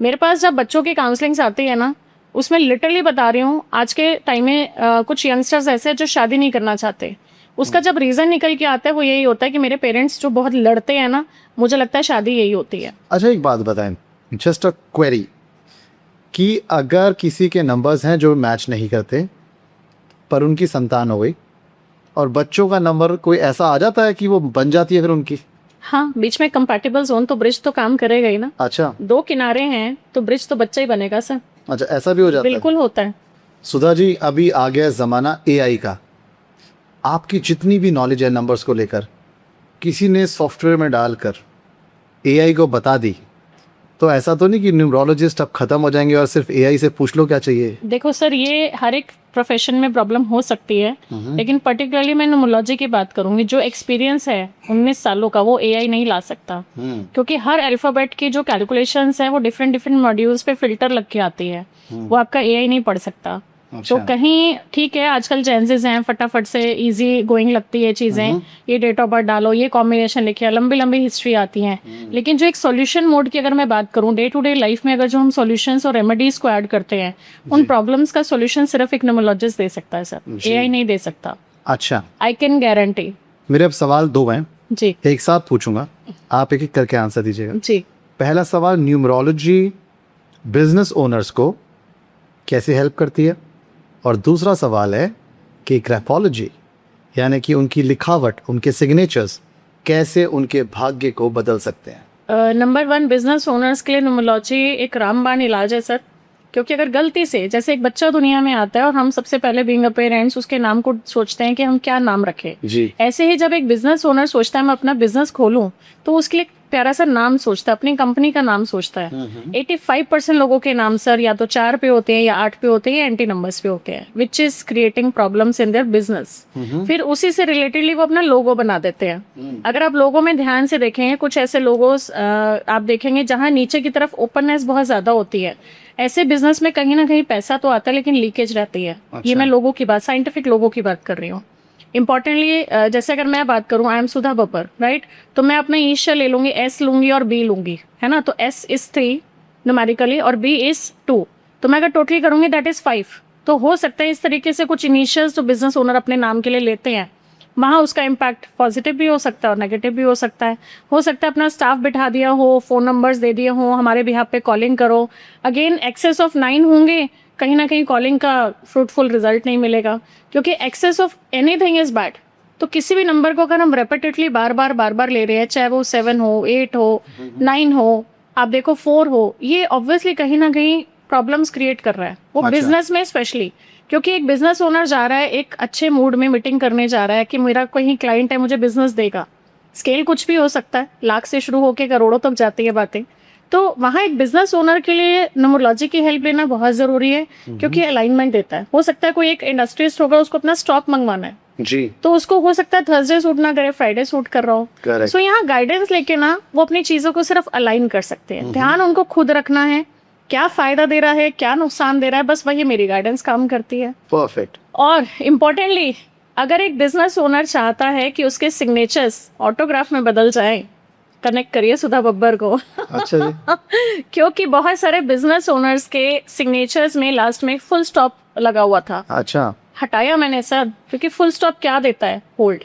मेरे पास जब बच्चों की काउंसलिंग्स आती है ना, उसमें लिटरली बता रही हूँ, आज के टाइम में कुछ यंगस्टर्स ऐसे हैं जो शादी नहीं करना चाहते। उसका जब रीजन निकल के आता है वो यही होता है कि मेरे पेरेंट्स जो बहुत लड़ते हैं ना, मुझे लगता है शादी यही होती है। अच्छा, एक बात बताएं, जस्ट अ क्वेरी, कि अगर किसी के नंबर्स हैं जो मैच नहीं करते पर उनकी संतान हो गई, और बच्चों का नंबर कोई ऐसा आ जाता है कि वो बन जाती है फिर उनकी? हाँ, बीच में कंपैटिबल जोन तो ब्रिज तो काम करेगा ही ना। अच्छा। 2 किनारे हैं तो ब्रिज तो बच्चा ही बनेगा सर। अच्छा, ऐसा भी हो जाता है? बिल्कुल होता है। सुधा जी, अभी आ गया ज़माना AI का। आपकी जितनी भी नॉलेज है नंबर्स को लेकर, किसी ने सॉफ्टवेयर में डालकर AI को बता दी, तो ऐसा तो नहीं कि न्यूमरोलॉजिस्ट अब खत्म हो जाएंगे और सिर्फ AI से पूछ लो क्या चाहिए? देखो सर, ये हर एक प्रोफेशन में प्रॉब्लम हो सकती है, लेकिन पर्टिकुलरली मैं न्यूमरोलॉजी की बात करूंगी। जो एक्सपीरियंस है 19 सालों का, वो AI नहीं ला सकता, क्योंकि हर अल्फाबेट की जो कैलकुलेशंस है वो डिफरेंट मॉड्यूल्स पे फिल्टर लग के आती है, वो आपका AI नहीं पढ़ सकता। तो कहीं ठीक है, आजकल जेंसेस हैं, फटाफट से इजी गोइंग लगती है चीज़ें, ये डेट ऑफ बर्थ डालो, ये कॉम्बिनेशन लिखिए, लंबी लंबी हिस्ट्री आती हैं। लेकिन जो एक सॉल्यूशन मोड की अगर मैं बात करूं, डे टू डे लाइफ में अगर जो हम सॉल्यूशंस और रेमेडीज को ऐड करते हैं, उन प्रॉब्लम्स का सॉल्यूशन सिर्फ एक न्यूमरोलॉजिस्ट दे सकता है सर, एआई नहीं दे सकता। अच्छा, आई कैन गारंटी। मेरे अब सवाल 2 हैं, जी एक साथ पूछूंगा, आप एक एक करके आंसर दीजिएगा। जी। पहला सवाल, न्यूमरोलॉजी बिजनेस ओनर्स को कैसे हेल्प करती है? और दूसरा सवाल है कि ग्राफोलॉजी यानी कि उनकी लिखावट, उनके सिग्नेचर्स कैसे उनके भाग्य को बदल सकते हैं? नंबर 1, बिजनेस ओनर्स के लिए न्यूमरोलॉजी एक रामबाण इलाज है सर। क्योंकि अगर गलती से, जैसे एक बच्चा दुनिया में आता है और हम सबसे पहले बीइंग अ पेरेंट्स उसके नाम को सोचते हैं कि हम क्या नाम रखें, जी, ऐसे ही जब एक बिजनेस ओनर सोचता है मैं अपना बिजनेस खोलूं, तो उसके लिए प्यारा सा नाम सोचता है, अपनी कंपनी का नाम सोचता है। 85% लोगों के नाम सर या तो 4 पे होते हैं या 8 पे होते हैं या एंटी नंबर्स पे होते हैं, which is creating problems in their business. फिर उसी से रिलेटेडली वो अपना लोगो बना देते हैं। अगर आप लोगो में ध्यान से देखेंगे, कुछ ऐसे लोगोस आप देखेंगे जहां नीचे की तरफ ओपननेस बहुत ज्यादा होती है। ऐसे बिजनेस में कहीं ना कहीं पैसा तो आता है लेकिन लीकेज रहती है। ये मैं लोगों की बात, साइंटिफिक लोगों की बात कर रही हूँ। इंपॉर्टेंटली जैसे अगर मैं बात करूं, I am Sudha Babbar, right, तो मैं अपना इनिशियल ले लूंगी, एस लूंगी और बी लूंगी, है ना। तो एस इज 3 न्यूमेरिकली और बी इज 2, तो मैं अगर टोटली करूंगी दैट इज 5। तो हो सकता है इस तरीके से कुछ इनिशियल्स जो बिजनेस ओनर अपने नाम के लिए लेते हैं, वहाँ उसका इम्पैक्ट पॉजिटिव भी हो सकता है और नेगेटिव भी हो सकता है। हो सकता है अपना स्टाफ बिठा दिया हो, फ़ोन नंबर्स दे दिए हो, हमारे बिहाफ पे कॉलिंग करो, अगेन एक्सेस ऑफ 9 होंगे, कहीं ना कहीं कॉलिंग का फ्रूटफुल रिजल्ट नहीं मिलेगा, क्योंकि excess of anything is bad. तो किसी भी नंबर को अगर हम रेपिटेडली बार बार ले रहे हैं, चाहे वो 7 हो, 8 हो, 9 हो, आप देखो 4 हो, ये ऑब्वियसली कहीं ना कहीं प्रॉब्लम्स क्रिएट कर रहा है, वो बिजनेस में स्पेशली। क्योंकि एक बिजनेस ओनर जा रहा है एक अच्छे मूड में मीटिंग करने जा रहा है कि मेरा कोई क्लाइंट है, मुझे बिजनेस देगा, स्केल कुछ भी हो सकता है, लाख से शुरू होकर करोड़ों तक जाती है बातें। तो वहाँ एक बिजनेस ओनर के लिए न्यूमरोलॉजी की हेल्प लेना बहुत जरूरी है, क्योंकि अलाइनमेंट देता है। हो सकता है कोई एक इंडस्ट्रियलिस्ट होगा, उसको अपना स्टॉक मंगवाना है जी, तो उसको हो सकता है थर्सडे सूट ना करे, फ्राइडे सूट कर रहा हो। Correct. सो यहाँ गाइडेंस लेके ना वो अपनी चीजों को सिर्फ अलाइन कर सकते हैं। ध्यान उनको खुद रखना है, क्या फायदा दे रहा है, क्या नुकसान दे रहा है, बस वही मेरी गाइडेंस काम करती है। परफेक्ट। और इम्पोर्टेंटली, अगर एक बिजनेस ओनर चाहता है कि उसके सिग्नेचर्स ऑटोग्राफ में बदल जाएं, कनेक्ट करिए सुधा बब्बर को। अच्छा जी। क्योंकि बहुत सारे बिजनेस ओनर्स के सिग्नेचर्स में लास्ट में फुल स्टॉप लगा हुआ था, अच्छा, हटाया मैंने सर, क्योंकि फुल स्टॉप क्या देता है, होल्ड,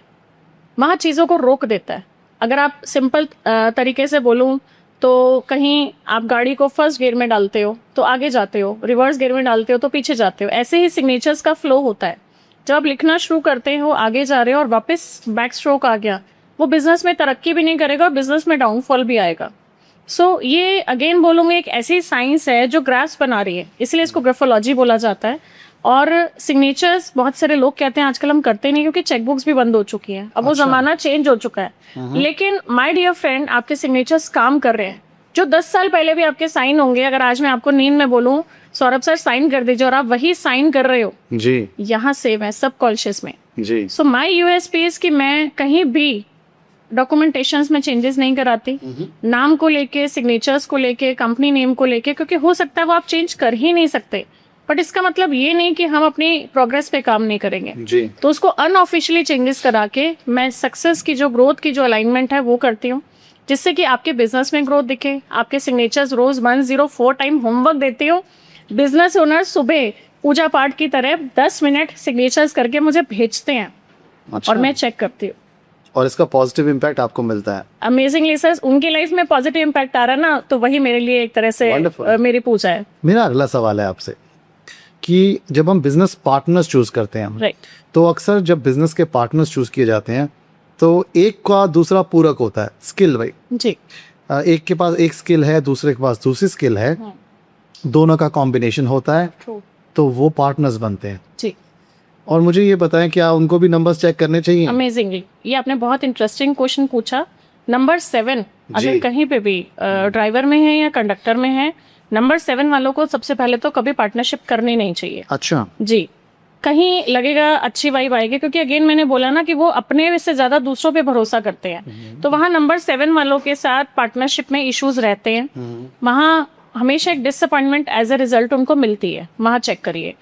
वहाँ चीज़ों को रोक देता है। अगर आप सिंपल तरीके से बोलूँ तो कहीं आप गाड़ी को फर्स्ट गियर में डालते हो तो आगे जाते हो, रिवर्स गियर में डालते हो तो पीछे जाते हो, ऐसे ही सिग्नेचर्स का फ्लो होता है। जब आप लिखना शुरू करते हो, आगे जा रहे हो और वापस बैक स्ट्रोक आ गया, वो बिजनेस में तरक्की भी नहीं करेगा और बिजनेस में डाउनफॉल भी आएगा। सो ये अगेन बोलूँगी एक ऐसी साइंस है जो ग्राफ्स बना रही है, इसलिए इसको ग्राफोलॉजी बोला जाता है। और सिग्नेचर्स बहुत सारे लोग कहते हैं आजकल हम करते नहीं, क्योंकि चेकबुक्स भी बंद हो चुकी हैं, अब वो जमाना चेंज हो चुका है। लेकिन माय डियर फ्रेंड, आपके सिग्नेचर्स काम कर रहे हैं। जो 10 साल पहले भी आपके साइन होंगे, अगर आज मैं आपको नींद में बोलूं सौरभ सर साइन कर दीजिए, और आप वही साइन कर रहे हो जी, यहाँ सेव है सब कॉन्शियस में। जी, सो माय यूएसपी इज कि मैं कहीं भी डॉक्यूमेंटेशंस में चेंजेस नहीं कराती, नाम को लेके, सिग्नेचर्स को लेके, कंपनी नेम को लेके, क्योंकि हो सकता है वो आप चेंज कर ही नहीं सकते, बट इसका मतलब ये नहीं कि हम अपनी प्रोग्रेस पे काम नहीं करेंगे। जी, तो उसको अनऑफिशियली चेंजेस करा के मैं सक्सेस की जो ग्रोथ की जो अलाइनमेंट है वो करती हूँ, जिससे कि आपके बिजनेस में ग्रोथ दिखे। आपके सिग्नेचर्स रोज 104 टाइम होमवर्क देती हूँ। बिजनेस ओनर सुबह पूजा पाठ की तरह 10 मिनट सिग्नेचर्स करके मुझे भेजते हैं, अच्छा, और मैं चेक करती हूँ, और इसका पॉजिटिव इम्पैक्ट आपको मिलता है। Amazingly sir. उनकी लाइफ में पॉजिटिव इम्पैक्ट आ रहा है ना, तो वही मेरे लिए एक तरह से Wonderful. मेरी पूजा है। मेरा अगला सवाल है आपसे कि जब हम बिजनेस पार्टनर्स चूज करते हैं, राइट, तो अक्सर जब बिजनेस के पार्टनर्स चूज किए जाते हैं तो एक का दूसरा पूरक होता है, स्किल भाई। जी, एक के पास एक स्किल है, दूसरे के पास दूसरी स्किल है, दोनों का कॉम्बिनेशन होता है, ट्रू, तो वो पार्टनर्स बनते हैं। जी। और मुझे ये बताएं, क्या उनको भी नंबर्स चेक करने चाहिए? अमेजिंगली, ये आपने बहुत इंटरेस्टिंग क्वेश्चन पूछा। नंबर 7 अगर कहीं पे भी ड्राइवर में है या कंडक्टर में है, नंबर 7 वालों को सबसे पहले तो कभी पार्टनरशिप करनी नहीं चाहिए। अच्छा जी, कहीं लगेगा अच्छी वाइब आएगी, क्योंकि अगेन मैंने बोला ना कि वो अपने से ज्यादा दूसरों पे भरोसा करते हैं, तो वहाँ नंबर 7 वालों के साथ पार्टनरशिप में इश्यूज रहते हैं। वहाँ हमेशा एक डिसअपॉइंटमेंट एज अ रिजल्ट उनको मिलती है, वहाँ चेक करिए।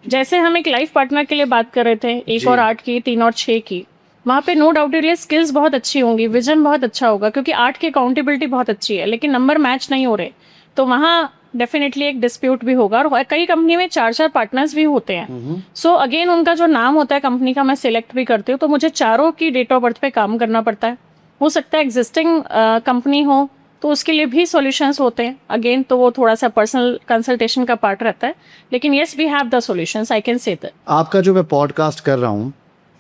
जैसे हम एक लाइफ पार्टनर के लिए बात कर रहे थे, 1 और 8 की, 3 और 6 की, वहाँ पे नो डाउटेडली स्किल्स बहुत अच्छी होंगी, विजन बहुत अच्छा होगा, क्योंकि 8 की अकाउंटेबिलिटी बहुत अच्छी है, लेकिन नंबर मैच नहीं हो रहे, तो वहाँ डेफिनेटली एक डिस्प्यूट भी होगा। और कई कंपनी में 4-4 पार्टनर्स भी होते हैं। सो अगेन उनका जो नाम होता है कंपनी का, मैं सिलेक्ट भी करती हूँ, तो मुझे चारों की डेट ऑफ बर्थ पे काम करना पड़ता है। हो सकता है एग्जिस्टिंग कंपनी हो तो उसके लिए भी सॉल्यूशंस होते हैं, अगेन तो वो थोड़ा सा पर्सनल कंसल्टेशन का पार्ट रहता है, लेकिन yes we have the solutions, I can say that. आपका जो मैं पॉडकास्ट कर रहा हूँ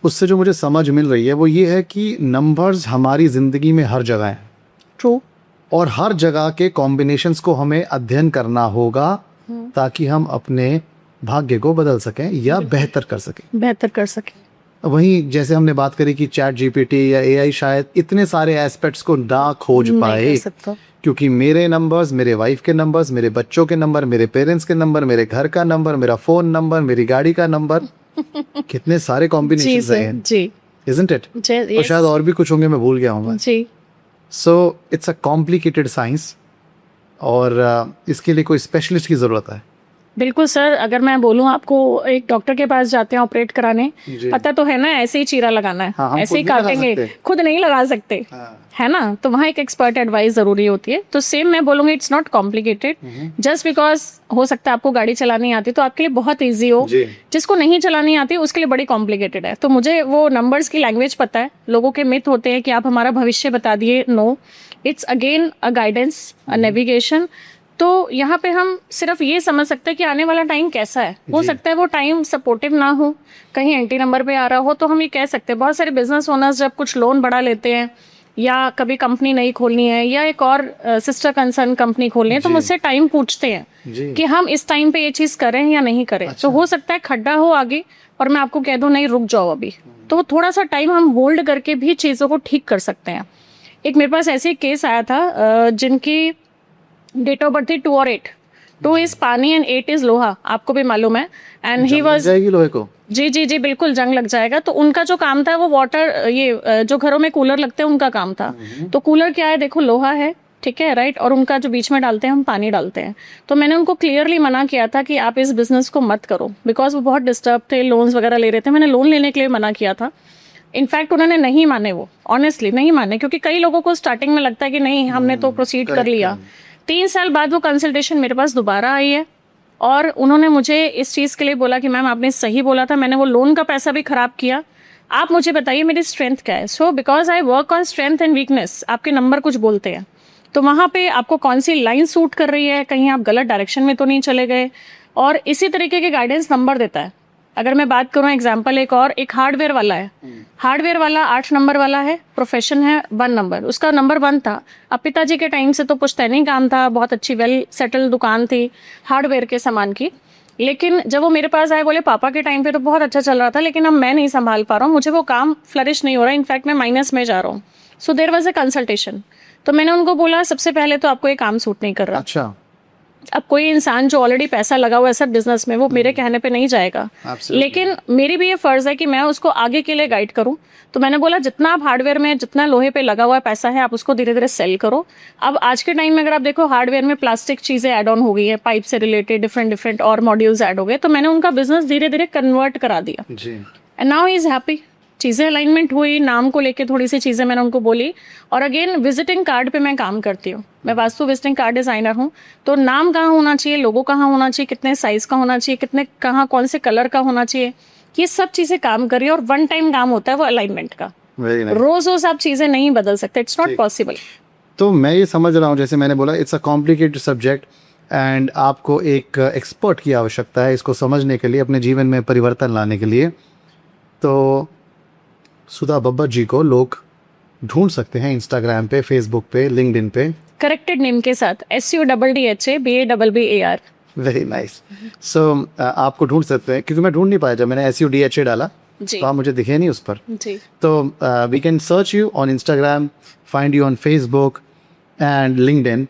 उससे जो मुझे समझ मिल रही है वो ये है कि नंबर्स हमारी ज़िंदगी में हर जगह हैं, ट्रू, और हर जगह के कॉम्बिनेशंस को हमें अध्ययन करना होगा ताकि हम अपने भाग्य को बदल सकें या बेहतर कर सकें। बेहतर कर सके। वहीं जैसे हमने बात करी कि चैट जीपीटी या एआई शायद इतने सारे एस्पेक्ट्स को ना खोज नहीं पाए, कर सकता। क्योंकि मेरे नंबर्स, मेरे वाइफ के नंबर्स, मेरे बच्चों के नंबर, मेरे पेरेंट्स के नंबर, मेरे घर का नंबर, मेरा फोन नंबर, मेरी गाड़ी का नंबर, कितने सारे जी कॉम्बिनेशंस सर, हैं, जी इजंट इट? जी, और yes, शायद और भी कुछ होंगे, मैं भूल गया हूँ। जी। So it's a complicated science, और इसके लिए कोई स्पेशलिस्ट की ज़रूरत है। बिल्कुल सर, अगर मैं बोलूं आपको, एक डॉक्टर के पास जाते हैं ऑपरेट कराने, जी। पता तो है ना ऐसे ही चीरा लगाना है, हाँ, हम ऐसे ही खुद नहीं लगा काटेंगे, सकते। खुद नहीं लगा सकते, हाँ। है ना, तो वहाँ एक एक्सपर्ट एडवाइस जरूरी होती है। तो सेम मैं बोलूंगी, it's not complicated, just because हो सकता है आपको गाड़ी चलानी आती तो आपके लिए बहुत ईजी हो, जी। जिसको नहीं चलानी आती उसके लिए बड़ी कॉम्प्लिकेटेड है। तो मुझे वो नंबर्स की लैंग्वेज पता है। लोगों के मिथ होते हैं कि आप हमारा भविष्य बता दिए, no, it's again a guidance, a navigation. तो यहाँ पे हम सिर्फ ये समझ सकते हैं कि आने वाला टाइम कैसा है। हो सकता है वो टाइम सपोर्टिव ना हो, कहीं एंटी नंबर पे आ रहा हो, तो हम ये कह सकते हैं। बहुत सारे बिजनेस ओनर्स जब कुछ लोन बढ़ा लेते हैं या कभी कंपनी नहीं खोलनी है या एक और सिस्टर कंसर्न कंपनी खोलनी है, तो जी। मुझसे टाइम पूछते हैं जी। कि हम इस टाइम पे ये चीज़ करें या नहीं करें। तो हो सकता है खड्डा हो आगे और मैं आपको कह दूं नहीं रुक जाओ अभी, तो वो थोड़ा सा टाइम हम होल्ड करके भी चीज़ों को ठीक कर सकते हैं। एक मेरे पास ऐसे केस आया था जिनकी डेट ऑफ बर्थ थी 2 और 8। 2 इज पानी एंड 8 इज लोहा, आपको भी मालूम है। एंड ही लग वाज, जाएगी लोहे को। जी जी जी बिल्कुल, जंग लग जाएगा। तो उनका जो काम था वो वाटर, ये जो घरों में कूलर लगते हैं उनका काम था। तो कूलर क्या है, देखो लोहा है, ठीक है, राइट, और उनका जो बीच में डालते हैं हम पानी डालते हैं। तो मैंने उनको क्लियरली मना किया था कि आप इस बिजनेस को मत करो, बिकॉज वो बहुत डिस्टर्ब थे, लोन्स वगैरह ले रहे थे। मैंने लोन लेने के लिए मना किया था। इनफैक्ट उन्होंने नहीं माने, वो ऑनेस्टली नहीं माने, क्योंकि कई लोगों को स्टार्टिंग में लगता है कि नहीं हमने तो प्रोसीड कर लिया। 3 साल बाद वो कंसल्टेशन मेरे पास दोबारा आई है और उन्होंने मुझे इस चीज़ के लिए बोला कि मैम आपने सही बोला था, मैंने वो लोन का पैसा भी खराब किया, आप मुझे बताइए मेरी स्ट्रेंथ क्या है। So because I work on strength and weakness, आपके नंबर कुछ बोलते हैं, तो वहाँ पे आपको कौन सी लाइन सूट कर रही है, कहीं आप गलत डायरेक्शन में तो नहीं चले गए, और इसी तरीके के गाइडेंस नंबर देता है। अगर मैं बात करूँ एग्जाम्पल, एक हार्डवेयर वाला है, हार्डवेयर वाला 8 नंबर वाला है, प्रोफेशन है 1 नंबर, उसका नंबर 1 था। अब पिताजी के टाइम से तो पुश्तैनी काम था, बहुत अच्छी वेल सेटल दुकान थी हार्डवेयर के सामान की, लेकिन जब वो मेरे पास आए बोले पापा के टाइम पे तो बहुत अच्छा चल रहा था, लेकिन अब मैं नहीं संभाल पा रहा हूँ, मुझे वो काम फ्लरिश नहीं हो रहा, इनफैक्ट मैं माइनस में जा रहा हूँ। So there was a consultation. तो मैंने उनको बोला सबसे पहले तो आपको ये काम सूट नहीं कर रहा। अच्छा। अब कोई इंसान जो ऑलरेडी पैसा लगा हुआ है सब बिजनेस में, वो मेरे कहने पे नहीं जाएगा, लेकिन मेरी भी ये फर्ज है कि मैं उसको आगे के लिए गाइड करूं। तो मैंने बोला जितना आप हार्डवेयर में, जितना लोहे पे लगा हुआ पैसा है, आप उसको धीरे धीरे सेल करो। अब आज के टाइम में अगर आप देखो हार्डवेयर में प्लास्टिक चीजें ऐड ऑन हो गई है, पाइप से रिलेटेड डिफरेंट और मॉड्यूल्स ऐड हो गए, तो मैंने उनका बिजनेस धीरे धीरे कन्वर्ट करा दिया जी। And now he is happy. चीज़ें अलाइनमेंट हुई, नाम को लेके थोड़ी सी चीज़ें मैंने उनको बोली। और अगेन विजिटिंग कार्ड पे मैं काम करती हूँ, मैं वास्तु विजिटिंग कार्ड डिज़ाइनर हूँ। तो नाम कहाँ होना चाहिए, लोगो कहाँ होना चाहिए, कितने साइज़ का होना चाहिए, कितने कहाँ कौन से कलर का होना चाहिए, ये सब चीज़ें काम कर रही है। और 1 टाइम काम होता है वो अलाइनमेंट का, रोज रोज आप चीज़ें नहीं बदल सकते, इट्स नॉट पॉसिबल। तो मैं ये समझ रहा हूँ, जैसे मैंने बोला it's a complicated subject and आपको एक एक्सपर्ट की आवश्यकता है इसको समझने के लिए, अपने जीवन में परिवर्तन लाने के लिए। तो सुधा बब्बर जी को लोग ढूंढ सकते हैं इंस्टाग्राम पे, फेसबुक पे, लिंक्डइन पे, करेक्टेड नेम के साथ, SUDDHA BABBA। Very nice. So आपको ढूंढ सकते हैं, क्योंकि मैं ढूंढ नहीं पाया जब मैंने SUDHA डाला जी तो आप मुझे दिखे नहीं उस पर। जी तो we can search you on Instagram, find you on Facebook and LinkedIn,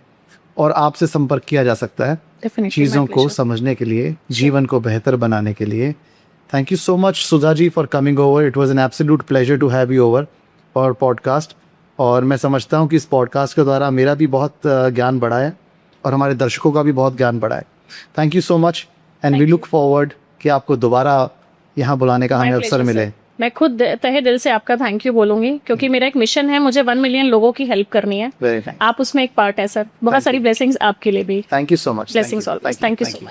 और आपसे संपर्क किया जा सकता है डेफिनेटली, चीज़ों को समझने के लिए, जीवन को बेहतर बनाने के लिए। Thank you so much Sudha ji for coming over, it was an absolute pleasure to have you over our podcast. और मैं समझता हूँ कि इस पॉडकास्ट के द्वारा मेरा भी बहुत ज्ञान बढ़ा है और हमारे दर्शकों का भी बहुत ज्ञान बढ़ा है। Thank you so much and we look forward कि आपको दोबारा यहाँ बुलाने का हमें अवसर मिले। मैं खुद तहे दिल से आपका थैंक यू बोलूंगी, क्योंकि मेरा एक मिशन है, मुझे 1 मिलियन लोगों की हेल्प करनी है। वेरी थैंक आप उसमें एक पार्ट है सर। बहुत सारी ब्लेसिंग्स आपके लिए भी। You so much. Blessings always. Thank you so much.